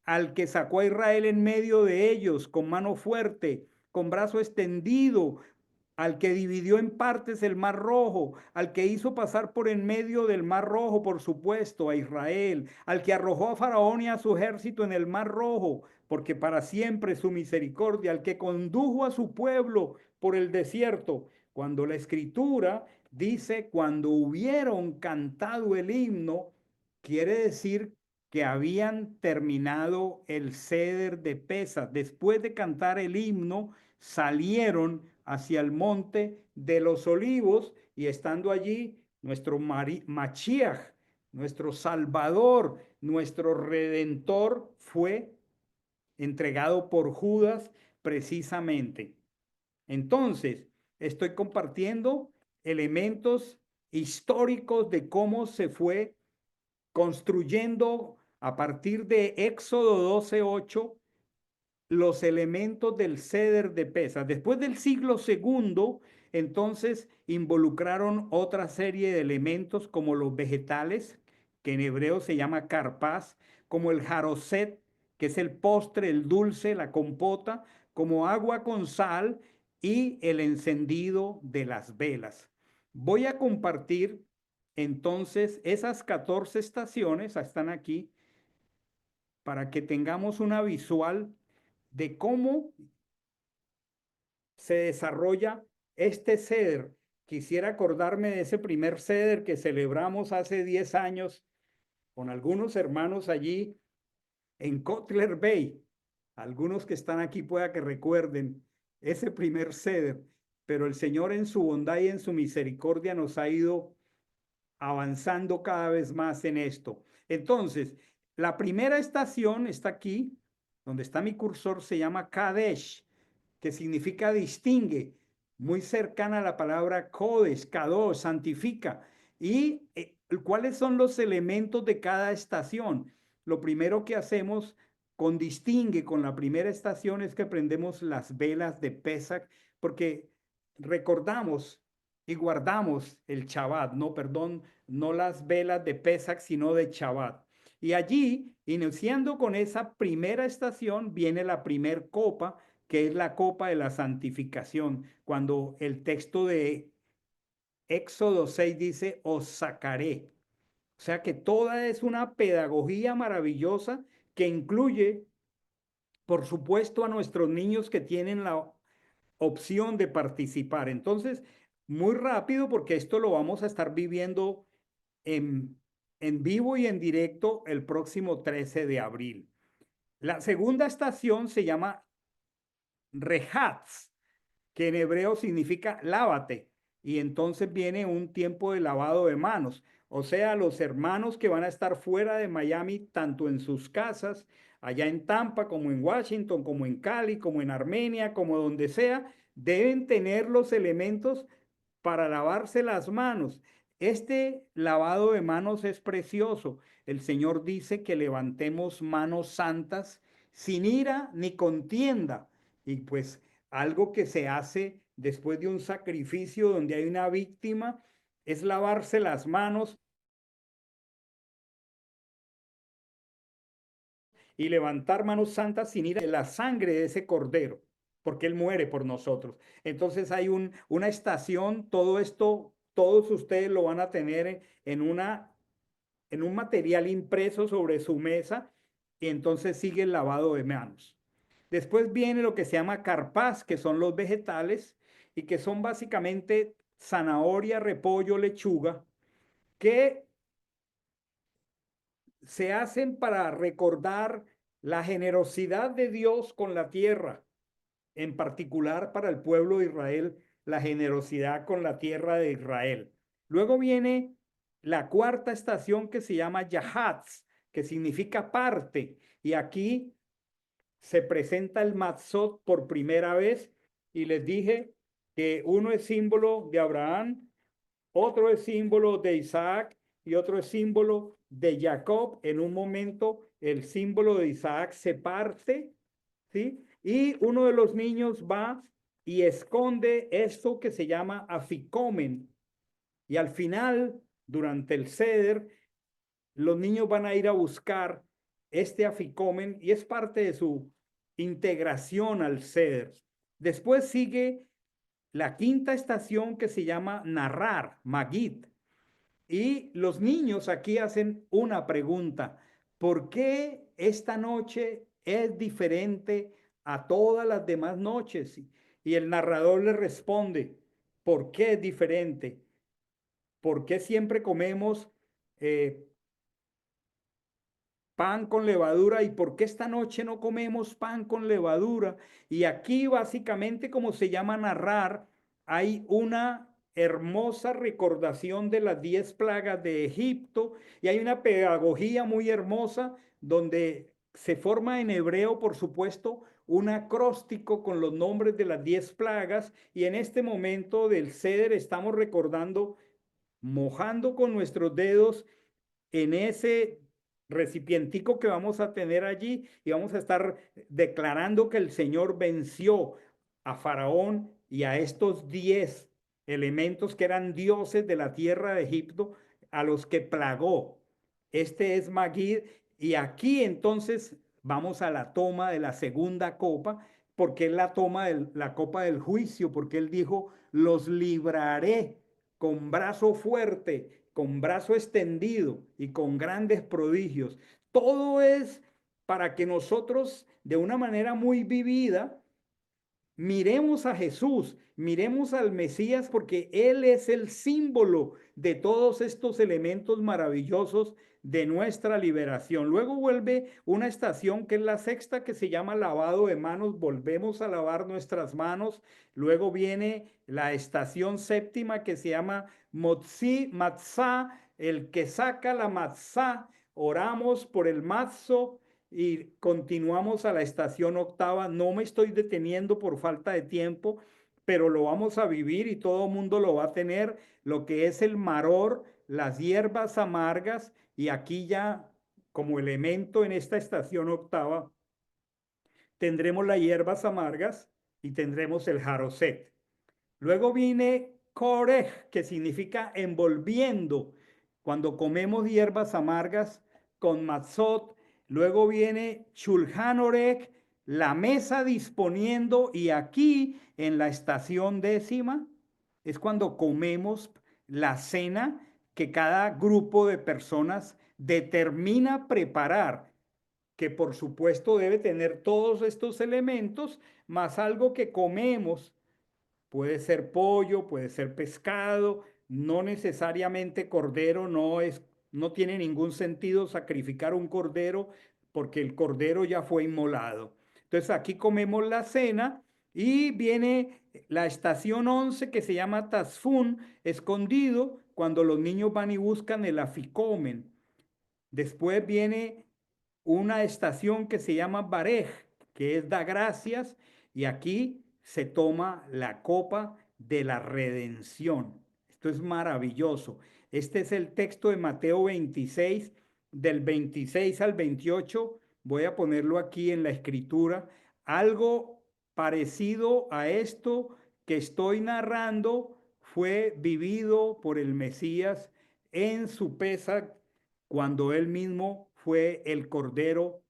Al que sacó a Israel en medio de ellos con mano fuerte, con brazo extendido, al que dividió en partes el mar rojo, al que hizo pasar por en medio del mar rojo, por supuesto, a Israel, al que arrojó a Faraón y a su ejército en el mar rojo, porque para siempre su misericordia, al que condujo a su pueblo por el desierto. Cuando la escritura dice, cuando hubieron cantado el himno, quiere decir que habían terminado el ceder de Pesas. Después de cantar el himno, salieron hacia el monte de los olivos, y estando allí, nuestro Machiach, nuestro Salvador, nuestro Redentor, fue entregado por Judas precisamente. Entonces, estoy compartiendo elementos históricos de cómo se fue construyendo a partir de Éxodo 12:8 los elementos del ceder de Pesas. Después del siglo segundo, entonces involucraron otra serie de elementos como los vegetales, que en hebreo se llama carpaz, como el jaroset, que es el postre, el dulce, la compota, como agua con sal y el encendido de las velas. Voy a compartir entonces esas 14 estaciones, están aquí, para que tengamos una visual de cómo se desarrolla este ceder. Quisiera acordarme de ese primer ceder que celebramos hace 10 años con algunos hermanos allí en Cutler Bay. Algunos que están aquí pueda que recuerden ese primer ceder, pero el Señor en su bondad y en su misericordia nos ha ido avanzando cada vez más en esto. Entonces, la primera estación está aquí, donde está mi cursor, se llama Kadesh, que significa distingue, muy cercana a la palabra Kodesh, Kadosh, santifica. ¿Y cuáles son los elementos de cada estación? Lo primero que hacemos con distingue, con la primera estación, es que prendemos las velas de Pesach, porque recordamos y guardamos el Shabbat, no, perdón, no las velas de Pesach, sino de Shabbat. Y allí, iniciando con esa primera estación, viene la primer copa, que es la copa de la santificación, cuando el texto de Éxodo 6 dice, os sacaré. O sea que toda es una pedagogía maravillosa que incluye, por supuesto, a nuestros niños que tienen la opción de participar. Entonces, muy rápido, porque esto lo vamos a estar viviendo en, en vivo y en directo el próximo 13 de abril. La segunda estación se llama Rehatz, que en hebreo significa lávate, y entonces viene un tiempo de lavado de manos. O sea, los hermanos que van a estar fuera de Miami, tanto en sus casas, allá en Tampa, como en Washington, como en Cali, como en Armenia, como donde sea, deben tener los elementos para lavarse las manos. Este lavado de manos es precioso. El Señor dice que levantemos manos santas sin ira ni contienda. Y pues algo que se hace después de un sacrificio donde hay una víctima es lavarse las manos y levantar manos santas sin ir a la sangre de ese cordero, porque Él muere por nosotros. Entonces hay una estación, todo esto, todos ustedes lo van a tener en un material impreso sobre su mesa, y entonces sigue el lavado de manos. Después viene lo que se llama carpaz, que son los vegetales y que son básicamente zanahoria, repollo, lechuga, que se hacen para recordar la generosidad de Dios con la tierra, en particular para el pueblo de Israel, la generosidad con la tierra de Israel. Luego viene la cuarta estación que se llama Yahatz, que significa parte, y aquí se presenta el matzot por primera vez, y les dije que uno es símbolo de Abraham, otro es símbolo de Isaac y otro es símbolo de Jacob. En un momento el símbolo de Isaac se parte, ¿sí? Y uno de los niños va y esconde esto que se llama aficomen. Y al final, durante el ceder, los niños van a ir a buscar este aficomen y es parte de su integración al ceder. Después sigue la quinta estación que se llama narrar, Magid. Y los niños aquí hacen una pregunta: ¿por qué esta noche es diferente a todas las demás noches? Y el narrador le responde: ¿por qué es diferente? ¿Por qué siempre comemos eh, pan con levadura y por qué esta noche no comemos pan con levadura? Y aquí básicamente, como se llama narrar, hay una hermosa recordación de las 10 plagas de Egipto y hay una pedagogía muy hermosa donde se forma en hebreo, por supuesto, un acróstico con los nombres de las 10 plagas, y en este momento del ceder estamos recordando, mojando con nuestros dedos en ese recipientico que vamos a tener allí, y vamos a estar declarando que el Señor venció a Faraón y a estos 10 elementos que eran dioses de la tierra de Egipto, a los que plagó. Este es Magid, y aquí entonces vamos a la toma de la segunda copa, porque es la toma de la copa del juicio, porque él dijo: los libraré con brazo fuerte, con brazo extendido y con grandes prodigios. Todo es para que nosotros, de una manera muy vivida, miremos a Jesús, miremos al Mesías, porque Él es el símbolo de todos estos elementos maravillosos de nuestra liberación. Luego vuelve una estación que es la sexta, que se llama lavado de manos. Volvemos a lavar nuestras manos. Luego viene la estación séptima, que se llama Motzi Matzah, el que saca la matzah. Oramos por el mazo y continuamos a la estación octava. No me estoy deteniendo por falta de tiempo, pero lo vamos a vivir y todo el mundo lo va a tener, lo que es el maror, las hierbas amargas, y aquí ya como elemento en esta estación octava tendremos las hierbas amargas y tendremos el jaroset. Luego viene Korej, que significa envolviendo, cuando comemos hierbas amargas con matzot. Luego viene Shulchan Orech, la mesa disponiendo, y aquí en la estación décima es cuando comemos la cena que cada grupo de personas determina preparar, que por supuesto debe tener todos estos elementos, más algo que comemos. Puede ser pollo, puede ser pescado, no necesariamente cordero. No tiene ningún sentido sacrificar un cordero porque el cordero ya fue inmolado. Entonces aquí comemos la cena, y viene la estación 11 que se llama Tasfun, escondido, cuando los niños van y buscan el aficomen. Después viene una estación que se llama Barej, que es da gracias, y aquí se toma la copa de la redención. Esto es maravilloso. Este es el texto de Mateo 26, del 26 al 28. Voy a ponerlo aquí en la escritura. Algo parecido a esto que estoy narrando fue vivido por el Mesías en su Pesaj, cuando él mismo fue el cordero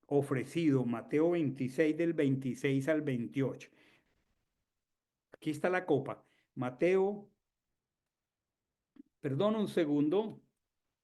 ofrecido. Mateo 26 del 26 al 28. Aquí está la copa. Mateo, perdón un segundo,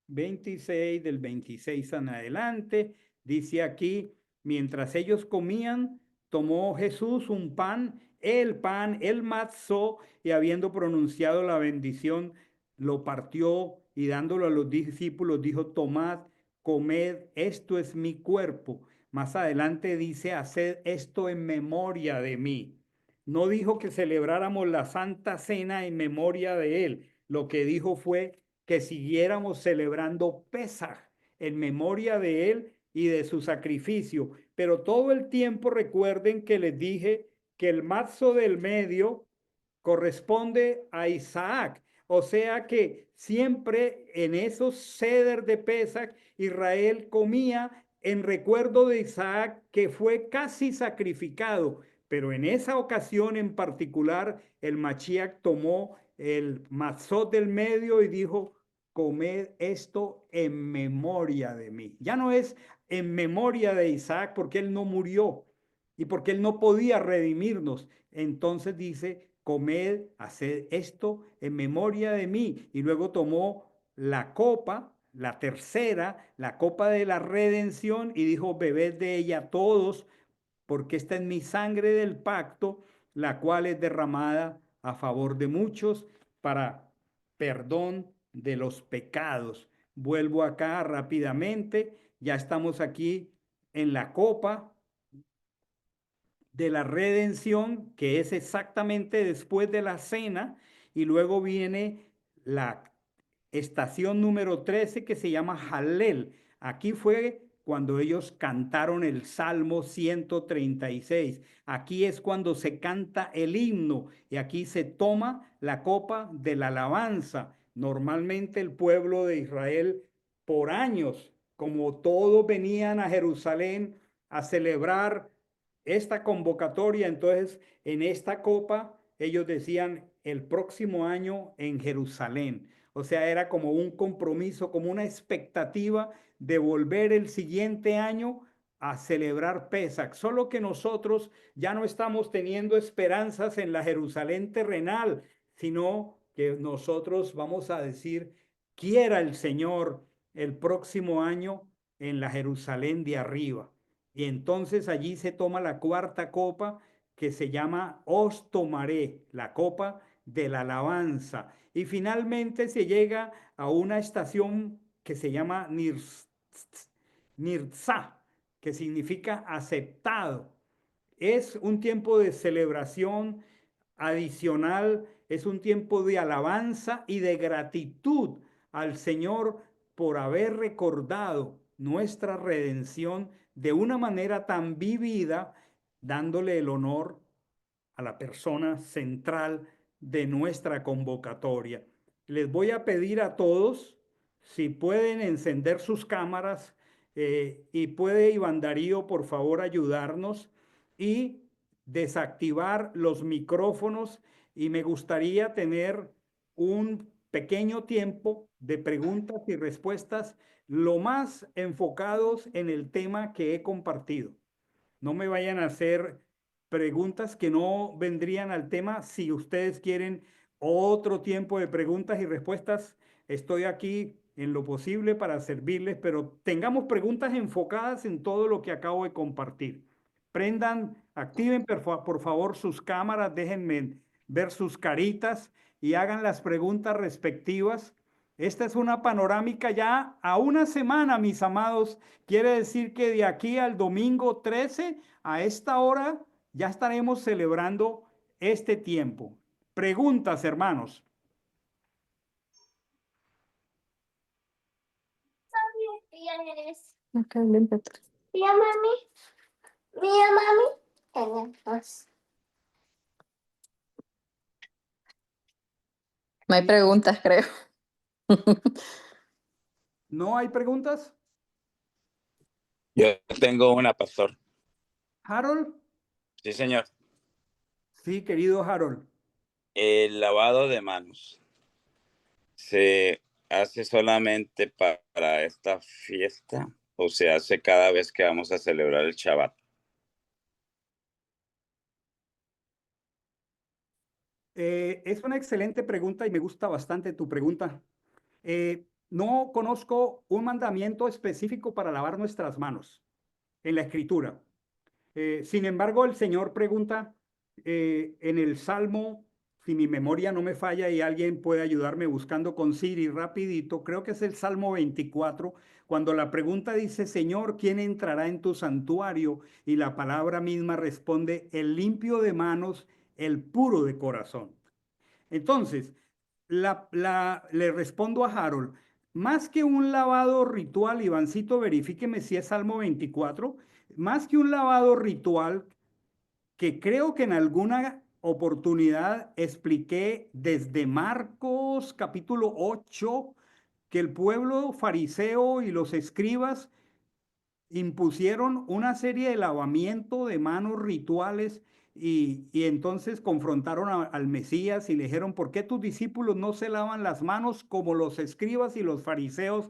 26 del 26 en adelante. Dice aquí, mientras ellos comían, tomó Jesús un pan, el matzó, y habiendo pronunciado la bendición, lo partió y dándolo a los discípulos, dijo, tomad, comed, esto es mi cuerpo. Más adelante dice, haced esto en memoria de mí. No dijo que celebráramos la Santa Cena en memoria de él. Lo que dijo fue que siguiéramos celebrando Pesaj en memoria de él y de su sacrificio. Pero todo el tiempo recuerden que les dije que el mazo del medio corresponde a Isaac. O sea que siempre en esos ceder de Pesaj, Israel comía en recuerdo de Isaac, que fue casi sacrificado. Pero en esa ocasión en particular, el Mashiach tomó el mazot del medio y dijo, comed esto en memoria de mí. Ya no es en memoria de Isaac porque él no murió y porque él no podía redimirnos. Entonces dice, comed, haced esto en memoria de mí. Y luego tomó la copa, la tercera, la copa de la redención, y dijo, bebed de ella todos, porque esta es mi sangre del pacto, la cual es derramada a favor de muchos para perdón de los pecados. Vuelvo acá rápidamente, ya estamos aquí en la copa de la redención, que es exactamente después de la cena, y luego viene la estación número 13 que se llama Hallel. Aquí fue cuando ellos cantaron el Salmo 136. Aquí es cuando se canta el himno y aquí se toma la copa de la alabanza. Normalmente el pueblo de Israel por años, como todos venían a Jerusalén a celebrar esta convocatoria, entonces en esta copa ellos decían el próximo año en Jerusalén. O sea, era como un compromiso, como una expectativa de volver el siguiente año a celebrar Pesach. Solo que nosotros ya no estamos teniendo esperanzas en la Jerusalén terrenal, sino que nosotros vamos a decir, quiera el Señor el próximo año en la Jerusalén de arriba. Y entonces allí se toma la cuarta copa que se llama Os tomaré, la copa de la alabanza. Y finalmente se llega a una estación que se llama Nirza, que significa aceptado. Es un tiempo de celebración adicional, es un tiempo de alabanza y de gratitud al Señor por haber recordado nuestra redención de una manera tan vivida, dándole el honor a la persona central de nuestra convocatoria. Les voy a pedir a todos si pueden encender sus cámaras y puede Iván Darío, por favor, ayudarnos y desactivar los micrófonos, y me gustaría tener un pequeño tiempo de preguntas y respuestas lo más enfocados en el tema que he compartido. No me vayan a hacer preguntas que no vendrían al tema. Si ustedes quieren otro tiempo de preguntas y respuestas, estoy aquí en lo posible para servirles, pero tengamos preguntas enfocadas en todo lo que acabo de compartir. Prendan, activen por favor sus cámaras, déjenme ver sus caritas y hagan las preguntas respectivas. Esta es una panorámica ya a una semana, mis amados. Quiere decir que de aquí al domingo 13, a esta hora, ya estaremos celebrando este tiempo. Preguntas, hermanos. Mira, mami. Mira, mami. Tenemos. No hay preguntas, creo. ¿No hay preguntas? Yo tengo una, pastor. Harold. Sí, señor. Sí, querido Harold. El lavado de manos se hace solamente para esta fiesta. o se hace cada vez que vamos a celebrar el Shabbat? Es una excelente pregunta y me gusta bastante tu pregunta. No conozco un mandamiento específico para lavar nuestras manos en la Escritura. Sin embargo, el Señor pregunta en el Salmo, si mi memoria no me falla y alguien puede ayudarme buscando con Siri rapidito, creo que es el Salmo 24, cuando la pregunta dice, Señor, ¿quién entrará en tu santuario? Y la palabra misma responde, el limpio de manos, el puro de corazón. Entonces, le respondo a Harold, más que un lavado ritual, Ivancito, verifíqueme si es Salmo 24, más que un lavado ritual, que creo que en alguna oportunidad expliqué desde Marcos capítulo 8, que el pueblo fariseo y los escribas impusieron una serie de lavamiento de manos rituales y entonces confrontaron al Mesías y le dijeron, ¿por qué tus discípulos no se lavan las manos como los escribas y los fariseos?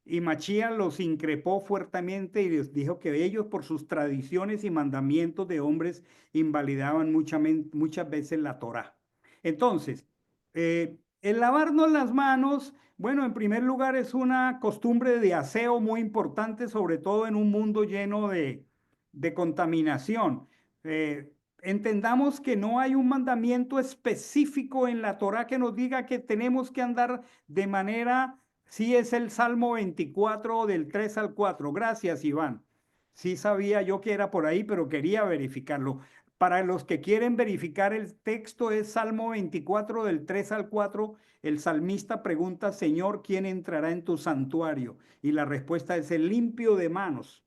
Y Machías los increpó fuertemente y les dijo que ellos por sus tradiciones y mandamientos de hombres invalidaban muchas veces la Torá. Entonces, el lavarnos las manos, bueno, en primer lugar es una costumbre de aseo muy importante, sobre todo en un mundo lleno de contaminación. Eh, Entendamos que no hay un mandamiento específico en la Torá que nos diga que tenemos que andar de manera, sí es el Salmo 24 del 3 al 4. Gracias, Iván. Sí sabía yo que era por ahí, pero quería verificarlo. Para los que quieren verificar el texto es Salmo 24 del 3 al 4. El salmista pregunta, Señor, ¿quién entrará en tu santuario? Y la respuesta es el limpio de manos,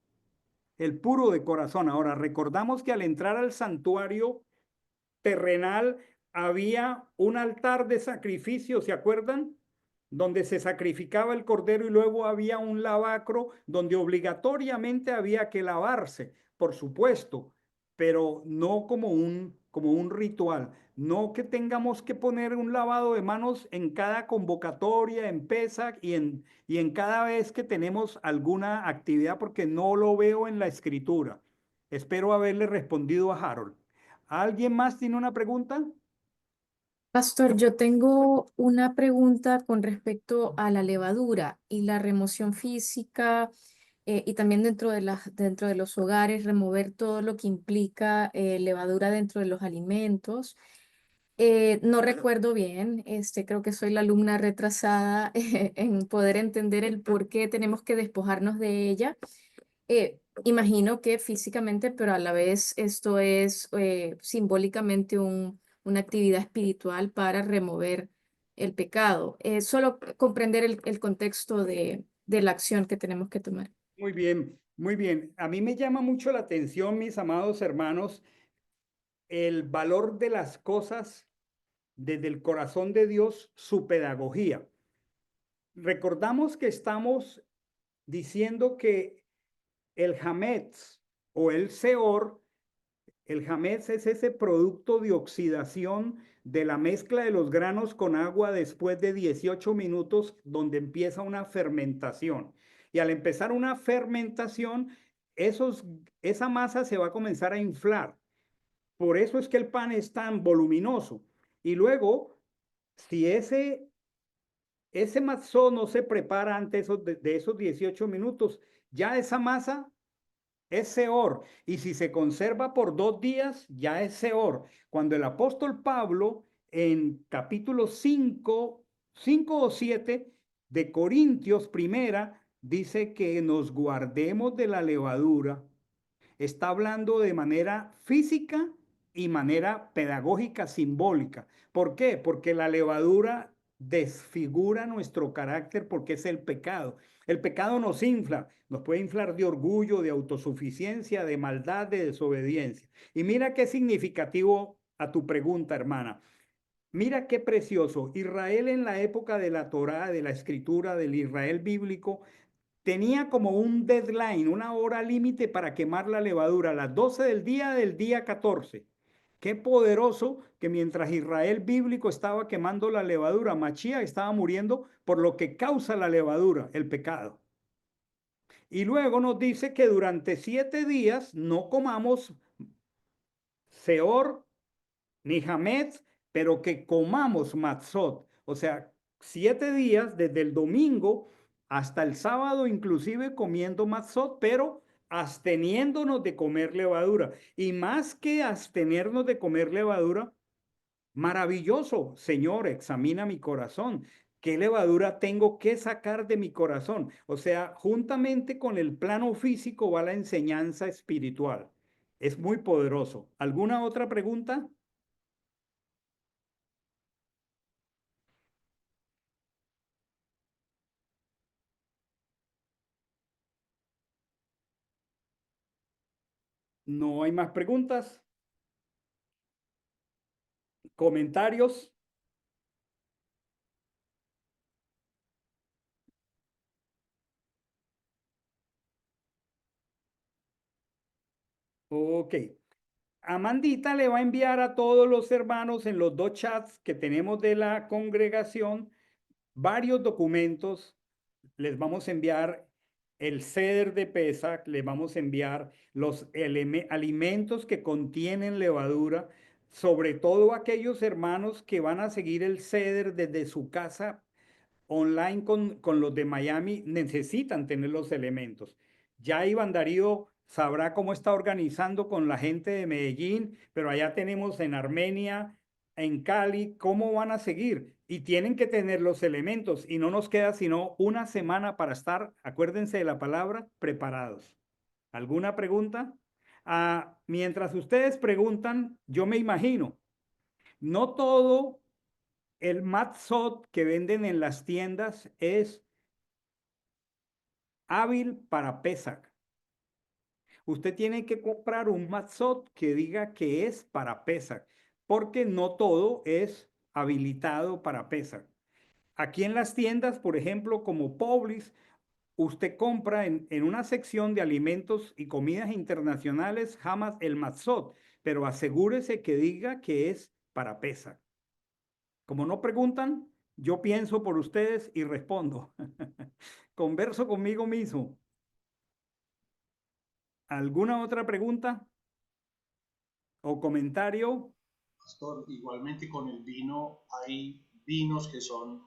el puro de corazón. Ahora, recordamos que al entrar al santuario terrenal había un altar de sacrificio, ¿se acuerdan? Donde se sacrificaba el cordero y luego había un lavacro donde obligatoriamente había que lavarse, por supuesto, pero no como un ritual. No que tengamos que poner un lavado de manos en cada convocatoria, en Pesach y en cada vez que tenemos alguna actividad, porque no lo veo en la escritura. Espero haberle respondido a Harold. ¿Alguien más tiene una pregunta? Pastor, yo tengo una pregunta con respecto a la levadura y la remoción física y también dentro de los hogares, remover todo lo que implica levadura dentro de los alimentos. No recuerdo bien, creo que soy la alumna retrasada en poder entender el por qué tenemos que despojarnos de ella. Imagino que físicamente, pero a la vez esto es simbólicamente una actividad espiritual para remover el pecado. Solo comprender el contexto de la acción que tenemos que tomar. Muy bien, muy bien. A mí me llama mucho la atención, mis amados hermanos, el valor de las cosas desde el corazón de Dios, su pedagogía. Recordamos que estamos diciendo que el Hametz o el Seor, el Hametz es ese producto de oxidación de la mezcla de los granos con agua después de 18 minutos, donde empieza una fermentación. Y al empezar una fermentación, esa masa se va a comenzar a inflar. Por eso es que el pan es tan voluminoso. Y luego, si ese matzó no se prepara antes de esos 18 minutos, ya esa masa es seor. Y si se conserva por 2 días, ya es seor. Cuando el apóstol Pablo, en capítulo 5 o 7 de Corintios primera, dice que nos guardemos de la levadura, está hablando de manera física y manera pedagógica, simbólica. ¿Por qué? Porque la levadura desfigura nuestro carácter porque es el pecado. El pecado nos infla, nos puede inflar de orgullo, de autosuficiencia, de maldad, de desobediencia. Y mira qué significativo a tu pregunta, hermana. Mira qué precioso. Israel en la época de la Torá, de la escritura, del Israel bíblico, tenía como un deadline, una hora límite para quemar la levadura, a las 12 del día 14. Qué poderoso que mientras Israel bíblico estaba quemando la levadura, Machía estaba muriendo por lo que causa la levadura, el pecado. Y luego nos dice que durante 7 días no comamos seor ni hametz, pero que comamos matzot. O sea, 7 días desde el domingo hasta el sábado, inclusive comiendo matzot, pero absteniéndonos de comer levadura. Y más que abstenernos de comer levadura, maravilloso, Señor, examina mi corazón. ¿Qué levadura tengo que sacar de mi corazón? O sea, juntamente con el plano físico va la enseñanza espiritual. Es muy poderoso. ¿Alguna otra pregunta? ¿No hay más preguntas? ¿Comentarios? Ok. Amandita le va a enviar a todos los hermanos en los 2 chats que tenemos de la congregación varios documentos. Les vamos a enviar el ceder de Pesach, les vamos a enviar los alimentos que contienen levadura, sobre todo aquellos hermanos que van a seguir el ceder desde su casa online con los de Miami, necesitan tener los elementos. Ya Iván Darío sabrá cómo está organizando con la gente de Medellín, pero allá tenemos en Armenia, en Cali, cómo van a seguir. Y tienen que tener los elementos y no nos queda sino una semana para estar, acuérdense de la palabra, preparados. ¿Alguna pregunta? Mientras ustedes preguntan, yo me imagino, no todo el matzot que venden en las tiendas es hábil para Pesach. Usted tiene que comprar un matzot que diga que es para Pesach, porque no todo es habilitado para Pesach. Aquí en las tiendas, por ejemplo, como Publix, usted compra en una sección de alimentos y comidas internacionales jamás el matzot, pero asegúrese que diga que es para Pesach. Como no preguntan, yo pienso por ustedes y respondo. Converso conmigo mismo. ¿Alguna otra pregunta o comentario? Pastor, igualmente con el vino, hay vinos que son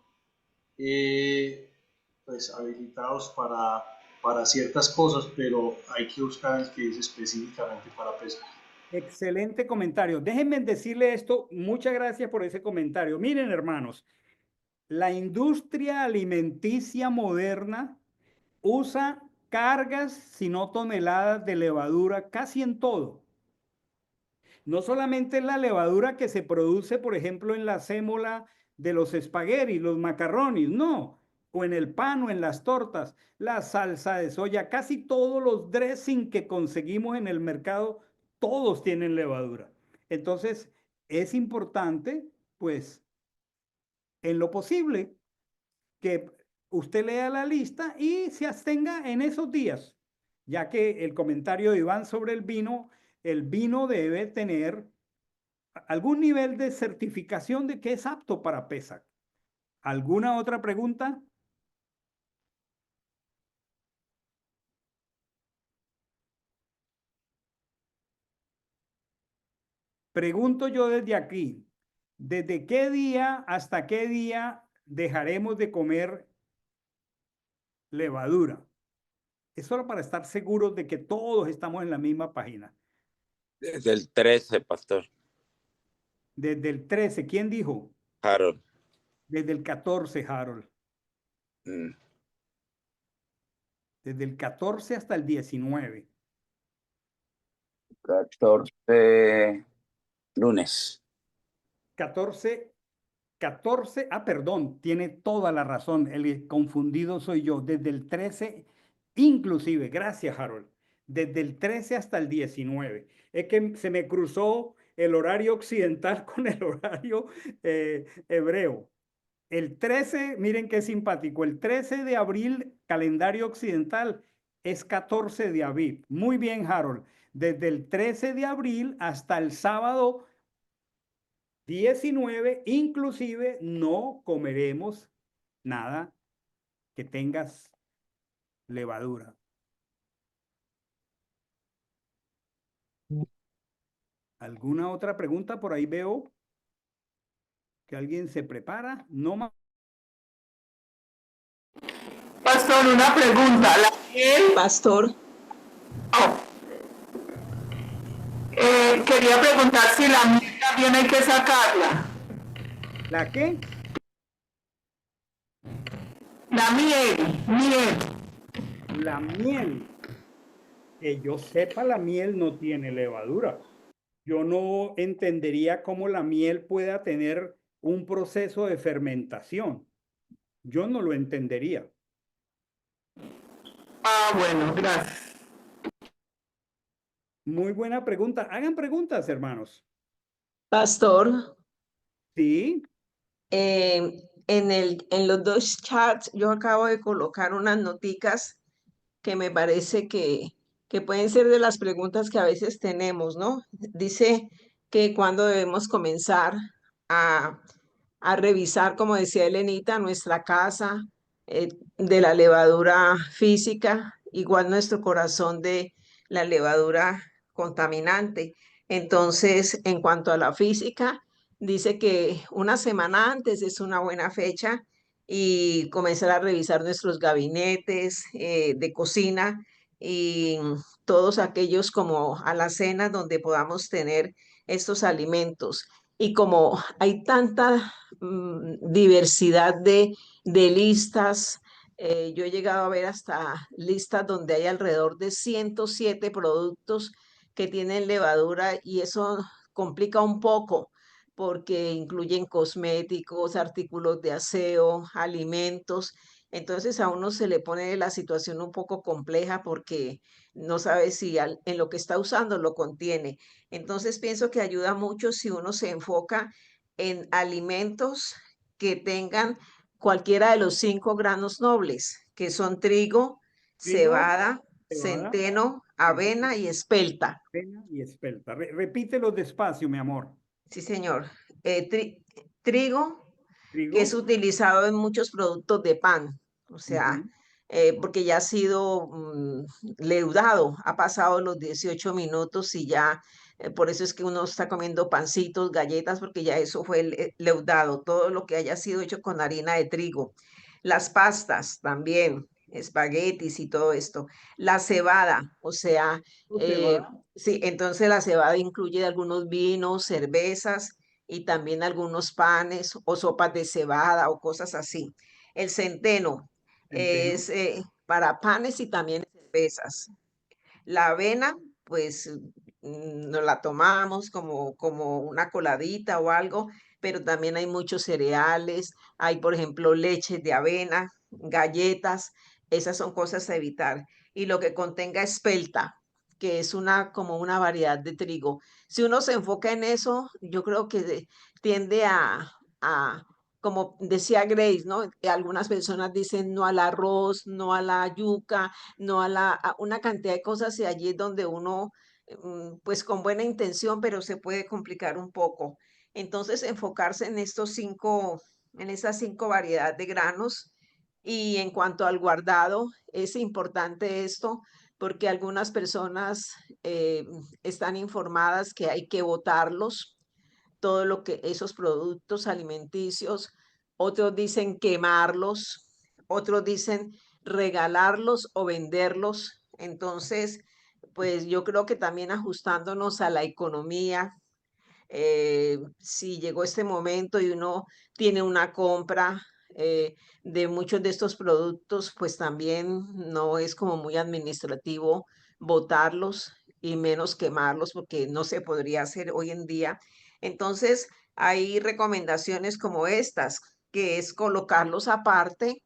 pues habilitados para ciertas cosas, pero hay que buscar el que es específicamente para pescar. Excelente comentario. Déjenme decirle esto. Muchas gracias por ese comentario. Miren, hermanos, la industria alimenticia moderna usa cargas, sino toneladas de levadura casi en todo. No solamente la levadura que se produce, por ejemplo, en la sémola de los espaguetis, los macarrones, no, o en el pan o en las tortas, la salsa de soya, casi todos los dressing que conseguimos en el mercado, todos tienen levadura. Entonces, es importante, pues, en lo posible, que usted lea la lista y se abstenga en esos días, ya que el comentario de Iván sobre el vino debe tener algún nivel de certificación de que es apto para Pesach. ¿Alguna otra pregunta? Pregunto yo desde aquí, ¿desde qué día hasta qué día dejaremos de comer levadura? Es solo para estar seguros de que todos estamos en la misma página. Desde el 13, pastor. Desde el 13, ¿quién dijo? Harold. Desde el 14, Harold. Mm. Desde el 14 hasta el 19. 14 lunes. 14, perdón, tiene toda la razón, el confundido soy yo, desde el 13, inclusive, gracias Harold, desde el 13 hasta el 19. Es que se me cruzó el horario occidental con el horario hebreo. El 13, miren qué simpático, el 13 de abril, calendario occidental, es 14 de Aviv. Muy bien, Harold. Desde el 13 de abril hasta el sábado 19, inclusive no comeremos nada que tengas levadura. ¿Alguna otra pregunta? Por ahí veo que alguien se prepara. No más. Pastor, una pregunta. La miel, Pastor, quería preguntar si la miel también hay que sacarla. ¿La qué? La miel. La miel. Que yo sepa, la miel no tiene levadura. Yo no entendería cómo la miel pueda tener un proceso de fermentación. Yo no lo entendería. Ah, bueno, gracias. Muy buena pregunta. Hagan preguntas, hermanos. pastor, Sí, en los dos chats yo acabo de colocar unas noticas que me parece que pueden ser de las preguntas que a veces tenemos, ¿no? Dice que cuando debemos comenzar a, a revisar, como decía Elenita, nuestra casa de la levadura física, igual nuestro corazón de la levadura contaminante. Entonces, en cuanto a la física, dice que una semana antes es una buena fecha y comenzar a revisar nuestros gabinetes de cocina y todos aquellos como alacenas donde podamos tener estos alimentos. Y como hay tanta diversidad de listas, yo he llegado a ver hasta listas donde hay alrededor de 107 productos que tienen levadura y eso complica un poco porque incluyen cosméticos, artículos de aseo, alimentos. Entonces a uno se le pone la situación un poco compleja porque no sabe si en lo que está usando lo contiene. Entonces pienso que ayuda mucho si uno se enfoca en alimentos que tengan cualquiera de los 5 granos nobles, que son trigo, trigo, cebada, cebada, centeno, centeno, avena y espelta. avena y espelta. Repítelo despacio, mi amor. Sí, señor. Trigo, que es Trigo. utilizado en muchos productos de pan, o sea, Ujú. porque ya ha sido leudado, ha pasado los 18 minutos y ya, por eso es que uno está comiendo pancitos, galletas, porque ya eso fue leudado, todo lo que haya sido hecho con harina de trigo. Las pastas también, espaguetis y todo esto. La cebada, o sea, eh, Cebada. sí, entonces la cebada incluye algunos vinos, cervezas y también algunos panes o sopas de cebada o cosas así. El centeno Centeno. es para panes y también cervezas. La avena, pues nos la tomamos como una coladita o algo, pero también hay muchos cereales, hay por ejemplo leche de avena, galletas, esas son cosas a evitar. Y lo que contenga espelta, que es como una variedad de trigo. Si uno se enfoca en eso, yo creo que tiende a como decía Grace, ¿no? Algunas personas dicen no al arroz, no a la yuca, no a una cantidad de cosas y allí es donde uno, pues con buena intención, pero se puede complicar un poco. Entonces, enfocarse en en esas 5 variedades de granos. Y en cuanto al guardado, es importante esto porque algunas personas están informadas que hay que botarlos todo lo que esos productos alimenticios, otros dicen quemarlos, otros dicen regalarlos o venderlos. Entonces, pues yo creo que también ajustándonos a la economía, si llegó este momento y uno tiene una compra de muchos de estos productos, pues también no es como muy administrativo botarlos y menos quemarlos porque no se podría hacer hoy en día. Entonces, hay recomendaciones como estas, que es colocarlos aparte,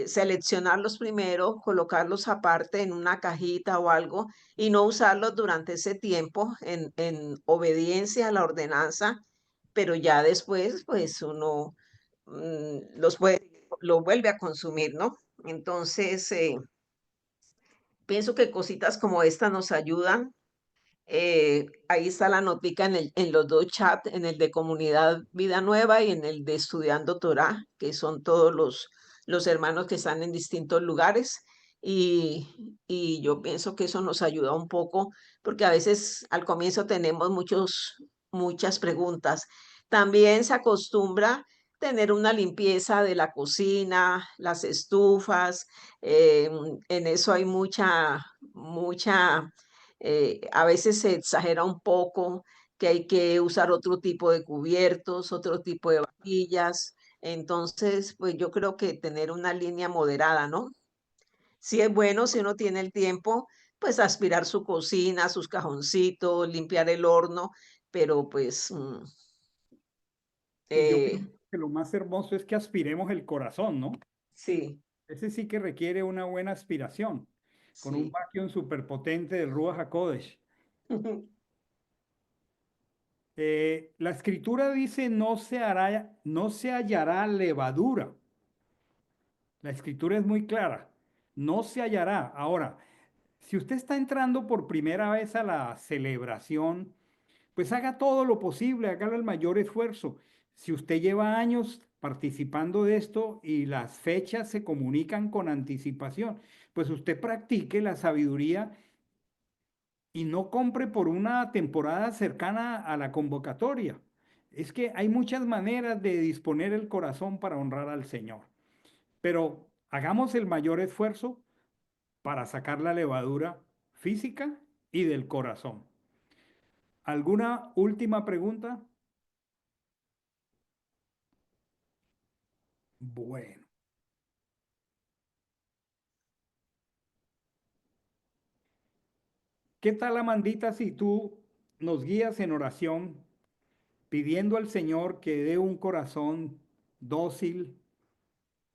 seleccionarlos primero, colocarlos aparte en una cajita o algo y no usarlos durante ese tiempo en obediencia a la ordenanza, pero ya después, pues uno lo vuelve a consumir, ¿no? Entonces, pienso que cositas como esta nos ayudan. Ahí está la notica en los dos chats, en el de Comunidad Vida Nueva y en el de Estudiando Torah, que son todos los hermanos que están en distintos lugares. y yo pienso que eso nos ayuda un poco porque a veces al comienzo tenemos muchas preguntas. También se acostumbra tener una limpieza de la cocina, las estufas, en eso hay a veces se exagera un poco que hay que usar otro tipo de cubiertos, otro tipo de vajillas. Entonces, pues yo creo que tener una línea moderada, ¿no? Sí es bueno si uno tiene el tiempo, pues aspirar su cocina, sus cajoncitos, limpiar el horno, pero pues Pues yo pienso eh, que lo más hermoso es que aspiremos el corazón, ¿no? sí, Ese sí que requiere una buena aspiración, con un sí. vacuum superpotente de Ruach HaKodesh. La escritura dice no se hallará levadura. La escritura es muy clara, no se hallará. Ahora, si usted está entrando por primera vez a la celebración, pues haga todo lo posible, hágalo el mayor esfuerzo. Si usted lleva años participando de esto y las fechas se comunican con anticipación, pues usted practique la sabiduría y no compre por una temporada cercana a la convocatoria. Es que hay muchas maneras de disponer el corazón para honrar al Señor, pero hagamos el mayor esfuerzo para sacar la levadura física y del corazón. ¿Alguna última pregunta? Bueno, ¿qué tal, Amandita, si tú nos guías en oración pidiendo al Señor que dé un corazón dócil,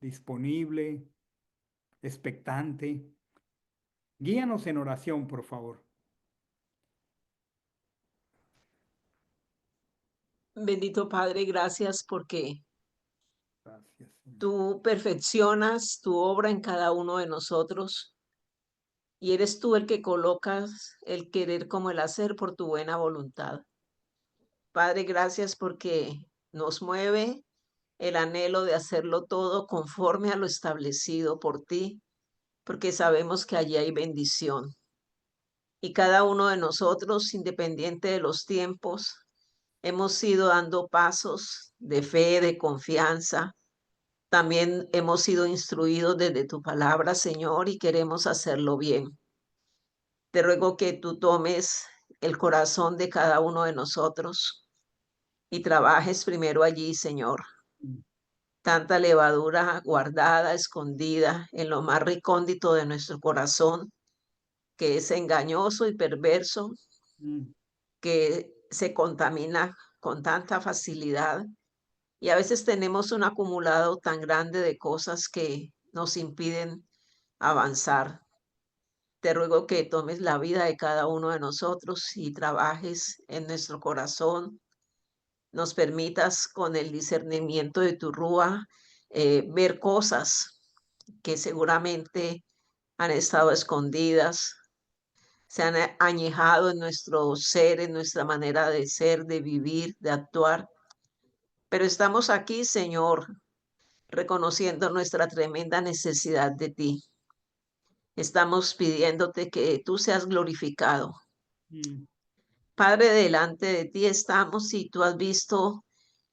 disponible, expectante? Guíanos en oración, por favor. Bendito Padre, gracias porque Gracias, Señor. tú perfeccionas tu obra en cada uno de nosotros y eres tú el que colocas el querer como el hacer por tu buena voluntad. Padre, gracias porque nos mueve el anhelo de hacerlo todo conforme a lo establecido por ti, porque sabemos que allí hay bendición. Y cada uno de nosotros, independiente de los tiempos, hemos ido dando pasos de fe, de confianza. También hemos sido instruidos desde tu palabra, Señor, y queremos hacerlo bien. Te ruego que tú tomes el corazón de cada uno de nosotros y trabajes primero allí, Señor. Tanta levadura guardada, escondida en lo más recóndito de nuestro corazón, que es engañoso y perverso, Mm, que se contamina con tanta facilidad. Y a veces tenemos un acumulado tan grande de cosas que nos impiden avanzar. Te ruego que tomes la vida de cada uno de nosotros y trabajes en nuestro corazón. Nos permitas con el discernimiento de tu Rúa ver cosas que seguramente han estado escondidas, se han añejado en nuestro ser, en nuestra manera de ser, de vivir, de actuar. Pero estamos aquí, Señor, reconociendo nuestra tremenda necesidad de ti. Estamos pidiéndote que tú seas glorificado. mm, Padre, delante de ti estamos y tú has visto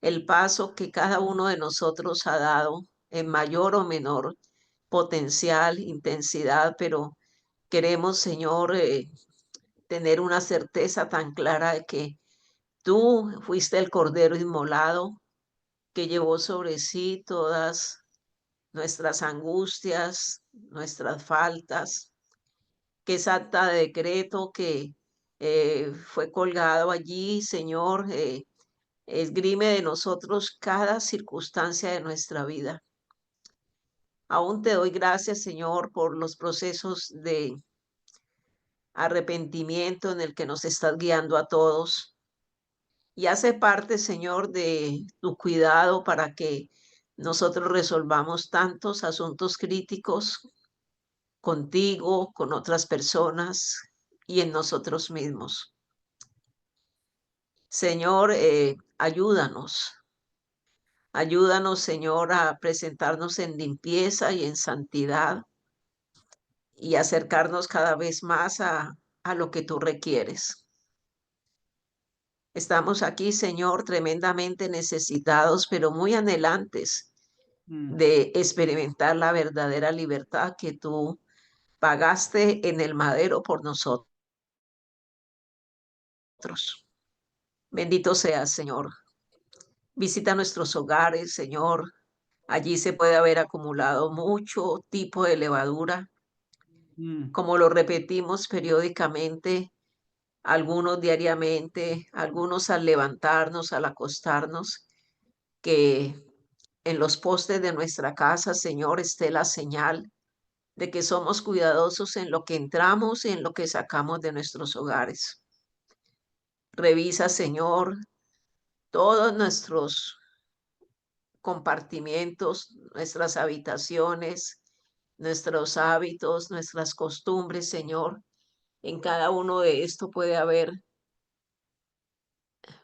el paso que cada uno de nosotros ha dado en mayor o menor potencial, intensidad, pero queremos, Señor, tener una certeza tan clara de que tú fuiste el Cordero inmolado que llevó sobre sí todas nuestras angustias, nuestras faltas, que es acta de decreto que fue colgado allí, Señor, esgrime de nosotros cada circunstancia de nuestra vida. Aún te doy gracias, Señor, por los procesos de arrepentimiento en el que nos estás guiando a todos. Y hace parte, Señor, de tu cuidado para que nosotros resolvamos tantos asuntos críticos contigo, con otras personas y en nosotros mismos. Señor, ayúdanos. Ayúdanos, Señor, a presentarnos en limpieza y en santidad. y acercarnos cada vez más a lo que tú requieres. Estamos aquí, Señor, tremendamente necesitados, pero muy anhelantes de experimentar la verdadera libertad que tú pagaste en el madero por nosotros. Bendito seas, Señor. Visita nuestros hogares, Señor. Allí se puede haber acumulado mucho tipo de levadura, como lo repetimos periódicamente, algunos diariamente, algunos al levantarnos, al acostarnos, que en los postes de nuestra casa, Señor, esté la señal de que somos cuidadosos en lo que entramos y en lo que sacamos de nuestros hogares. Revisa, Señor, todos nuestros compartimientos, nuestras habitaciones, nuestros hábitos, nuestras costumbres, Señor. En cada uno de esto puede haber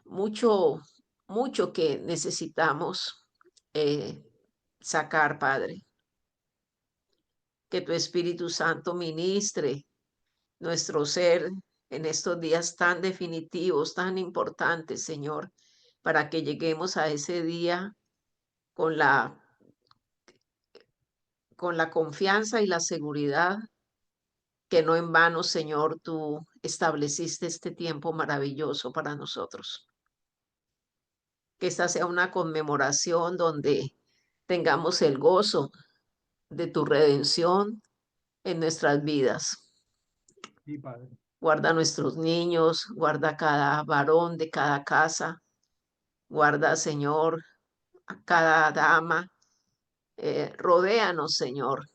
mucho, mucho que necesitamos sacar, Padre. Que tu Espíritu Santo ministre nuestro ser en estos días tan definitivos, tan importantes, Señor, para que lleguemos a ese día con con la confianza y la seguridad que no en vano, Señor, tú estableciste este tiempo maravilloso para nosotros. Que esta sea una conmemoración donde tengamos el gozo de tu redención en nuestras vidas. Sí, Padre. Guarda a nuestros niños, guarda a cada varón de cada casa, guarda, Señor, a cada dama. Rodéanos, Señor,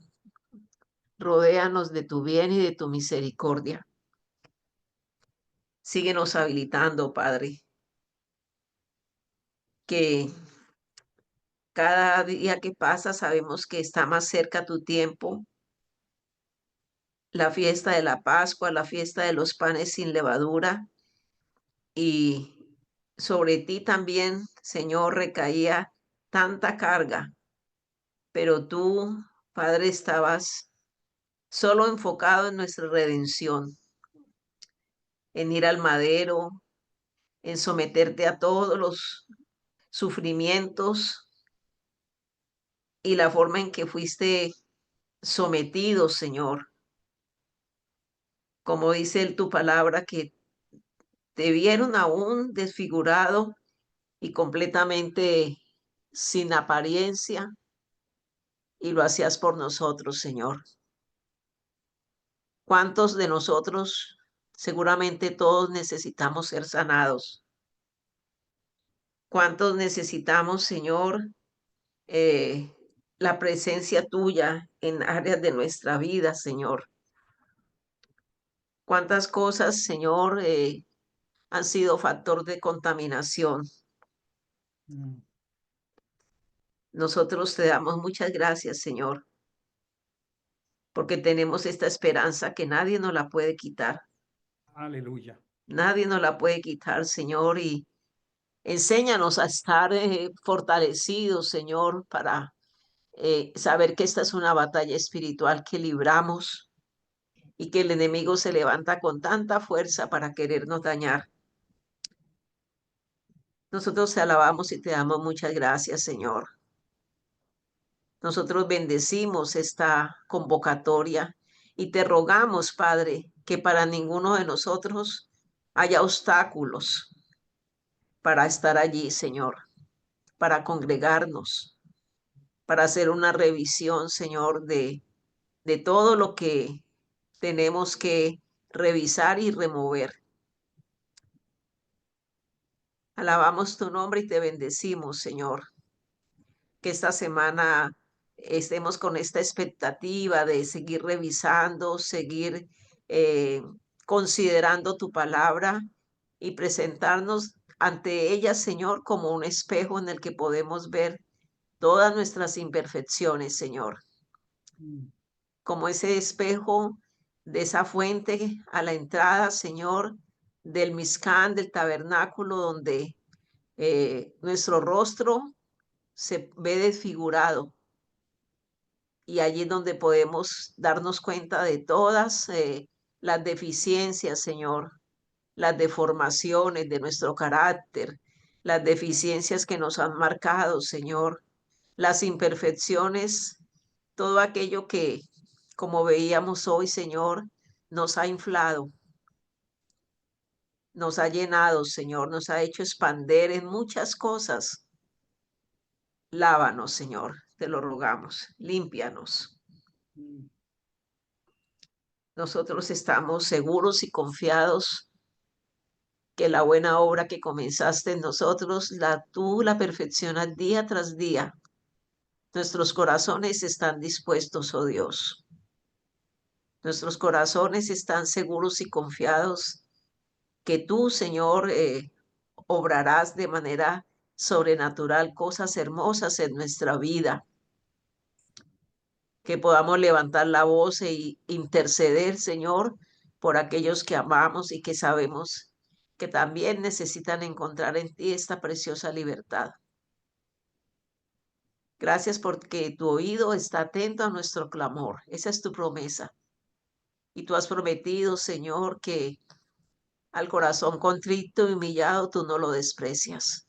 rodéanos de tu bien y de tu misericordia. Síguenos habilitando, Padre, que cada día que pasa sabemos que está más cerca tu tiempo, la fiesta de la Pascua, la fiesta de los panes sin levadura, y sobre ti también, Señor, recaía tanta carga, pero tú, Padre, estabas solo enfocado en nuestra redención, en ir al madero, en someterte a todos los sufrimientos y la forma en que fuiste sometido, Señor. Como dice tu palabra, que te vieron aún desfigurado y completamente sin apariencia, y lo hacías por nosotros, Señor. ¿Cuántos de nosotros, seguramente todos necesitamos ser sanados? ¿Cuántos necesitamos, Señor, la presencia tuya en áreas de nuestra vida, Señor? ¿Cuántas cosas, Señor, han sido factor de contaminación? Nosotros te damos muchas gracias, Señor, porque tenemos esta esperanza que nadie nos la puede quitar. Aleluya. Nadie nos la puede quitar, Señor, y enséñanos a estar fortalecidos, Señor, para saber que esta es una batalla espiritual que libramos y que el enemigo se levanta con tanta fuerza para querernos dañar. Nosotros te alabamos y te damos muchas gracias, Señor. Nosotros bendecimos esta convocatoria y te rogamos, Padre, que para ninguno de nosotros haya obstáculos para estar allí, Señor, para congregarnos, para hacer una revisión, Señor, de todo lo que tenemos que revisar y remover. Alabamos tu nombre y te bendecimos, Señor. Que esta semana estemos con esta expectativa de seguir revisando, seguir considerando tu palabra y presentarnos ante ella, Señor, como un espejo en el que podemos ver todas nuestras imperfecciones, Señor. Como ese espejo de esa fuente a la entrada, Señor, del Mizcán, del tabernáculo, donde nuestro rostro se ve desfigurado, y allí es donde podemos darnos cuenta de todas las deficiencias, Señor, las deformaciones de nuestro carácter, las deficiencias que nos han marcado, Señor, las imperfecciones, todo aquello que, como veíamos hoy, Señor, nos ha inflado, nos ha llenado, Señor, nos ha hecho expander en muchas cosas. Lávanos, Señor, te lo rogamos, límpianos. Nosotros estamos seguros y confiados que la buena obra que comenzaste en nosotros, tú la perfeccionas día tras día. Nuestros corazones están dispuestos, oh Dios. Nuestros corazones están seguros y confiados que tú, Señor, obrarás de manera sobrenatural cosas hermosas en nuestra vida, que podamos levantar la voz e interceder, Señor, por aquellos que amamos y que sabemos que también necesitan encontrar en ti esta preciosa libertad. Gracias porque tu oído está atento a nuestro clamor. Esa es tu promesa. Y tú has prometido, Señor, que al corazón contrito y humillado tú no lo desprecias.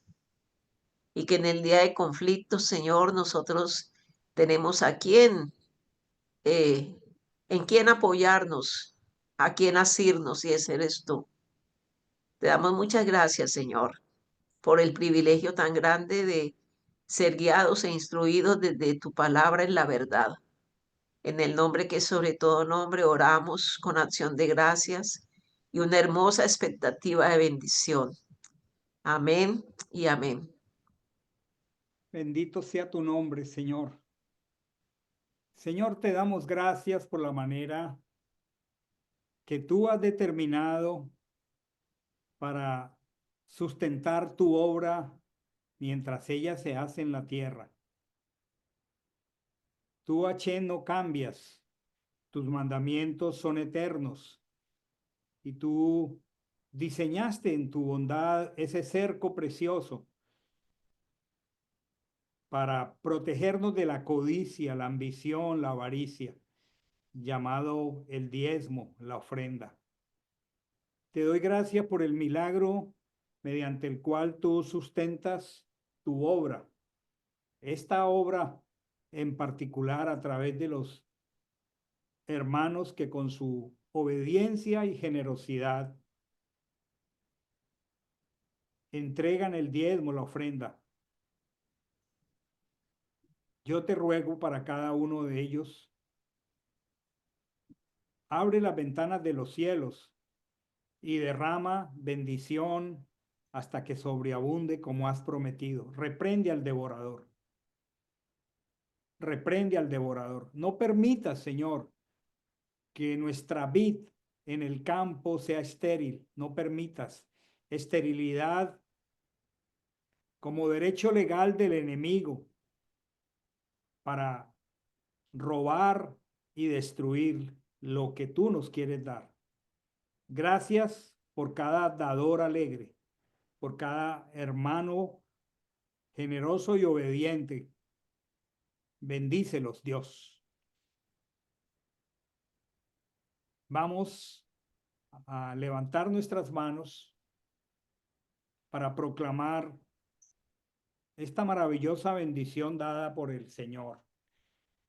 Y que en el día de conflicto, Señor, nosotros tenemos en quién apoyarnos, a quién asirnos, y ese eres tú. Te damos muchas gracias, Señor, por el privilegio tan grande de ser guiados e instruidos desde tu palabra en la verdad. En el nombre que es sobre todo nombre, oramos con acción de gracias y una hermosa expectativa de bendición. Amén y amén. Bendito sea tu nombre, Señor. Señor, te damos gracias por la manera que tú has determinado para sustentar tu obra mientras ella se hace en la tierra. Tú, Hachén, no cambias, tus mandamientos son eternos y tú diseñaste en tu bondad ese cerco precioso para protegernos de la codicia, la ambición, la avaricia, llamado el diezmo, la ofrenda. Te doy gracias por el milagro mediante el cual tú sustentas tu obra, esta obra en particular a través de los hermanos que con su obediencia y generosidad entregan el diezmo, la ofrenda. Yo te ruego para cada uno de ellos, abre las ventanas de los cielos y derrama bendición hasta que sobreabunde como has prometido. Reprende al devorador. Reprende al devorador. No permitas, Señor, que nuestra vid en el campo sea estéril. No permitas esterilidad como derecho legal del enemigo para robar y destruir lo que tú nos quieres dar. Gracias por cada dador alegre, por cada hermano generoso y obediente. Bendícelos, Dios. Vamos a levantar nuestras manos para proclamar esta maravillosa bendición dada por el Señor.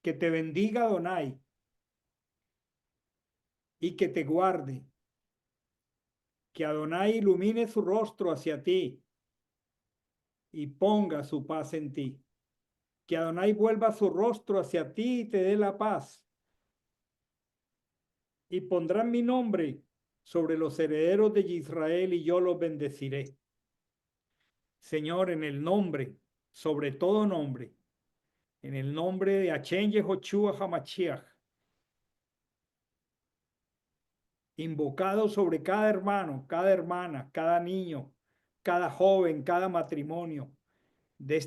Que te bendiga, Adonai, y que te guarde. Que Adonai ilumine su rostro hacia ti y ponga su paz en ti. Que Adonai vuelva su rostro hacia ti y te dé la paz. Y pondrán mi nombre sobre los herederos de Israel y yo los bendeciré. Señor, en el nombre, sobre todo nombre, en el nombre de Hachén Yehoshua HaMashiach, invocado sobre cada hermano, cada hermana, cada niño, cada joven, cada matrimonio de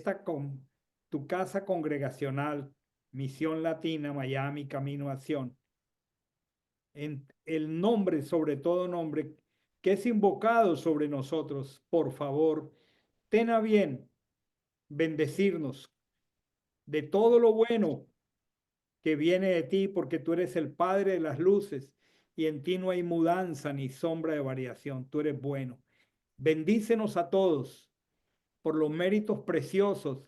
tu casa congregacional, Misión Latina, Miami, Camino a Acción. En el nombre, sobre todo nombre, que es invocado sobre nosotros, por favor, ten a bien bendecirnos de todo lo bueno que viene de ti, porque tú eres el Padre de las luces y en ti no hay mudanza ni sombra de variación. Tú eres bueno. Bendícenos a todos por los méritos preciosos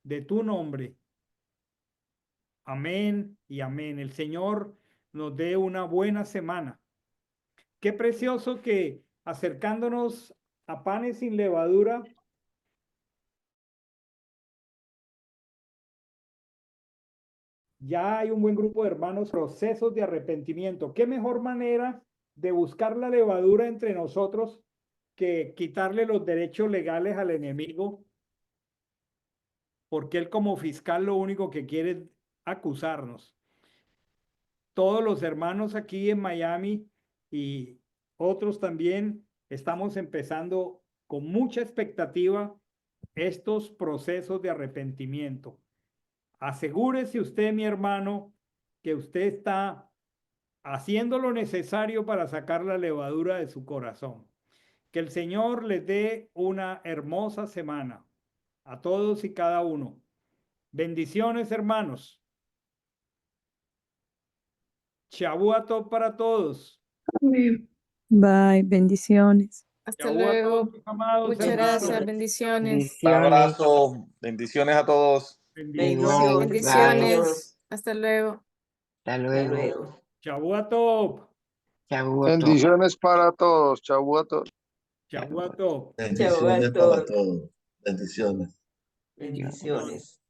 de tu nombre. Amén y amén. El Señor nos dé una buena semana. Qué precioso que acercándonos a panes sin levadura, ya hay un buen grupo de hermanos, procesos de arrepentimiento. ¿Qué mejor manera de buscar la levadura entre nosotros que quitarle los derechos legales al enemigo? Porque él como fiscal lo único que quiere es acusarnos. Todos los hermanos aquí en Miami y otros también estamos empezando con mucha expectativa estos procesos de arrepentimiento. Asegúrese usted, mi hermano, que usted está haciendo lo necesario para sacar la levadura de su corazón. Que el Señor les dé una hermosa semana a todos y cada uno. Bendiciones, hermanos. Shabua tov para todos. Bye, bendiciones. Hasta Shabua luego. tov, amados Muchas hermanos. gracias. Bendiciones. Un abrazo, bendiciones a todos. Bendiciones. Bendiciones. Hasta luego. Hasta luego. Shabua tov. Bendiciones para todos. Shabua tov. Shabua tov. Bendiciones para todos. Bendiciones. Bendiciones.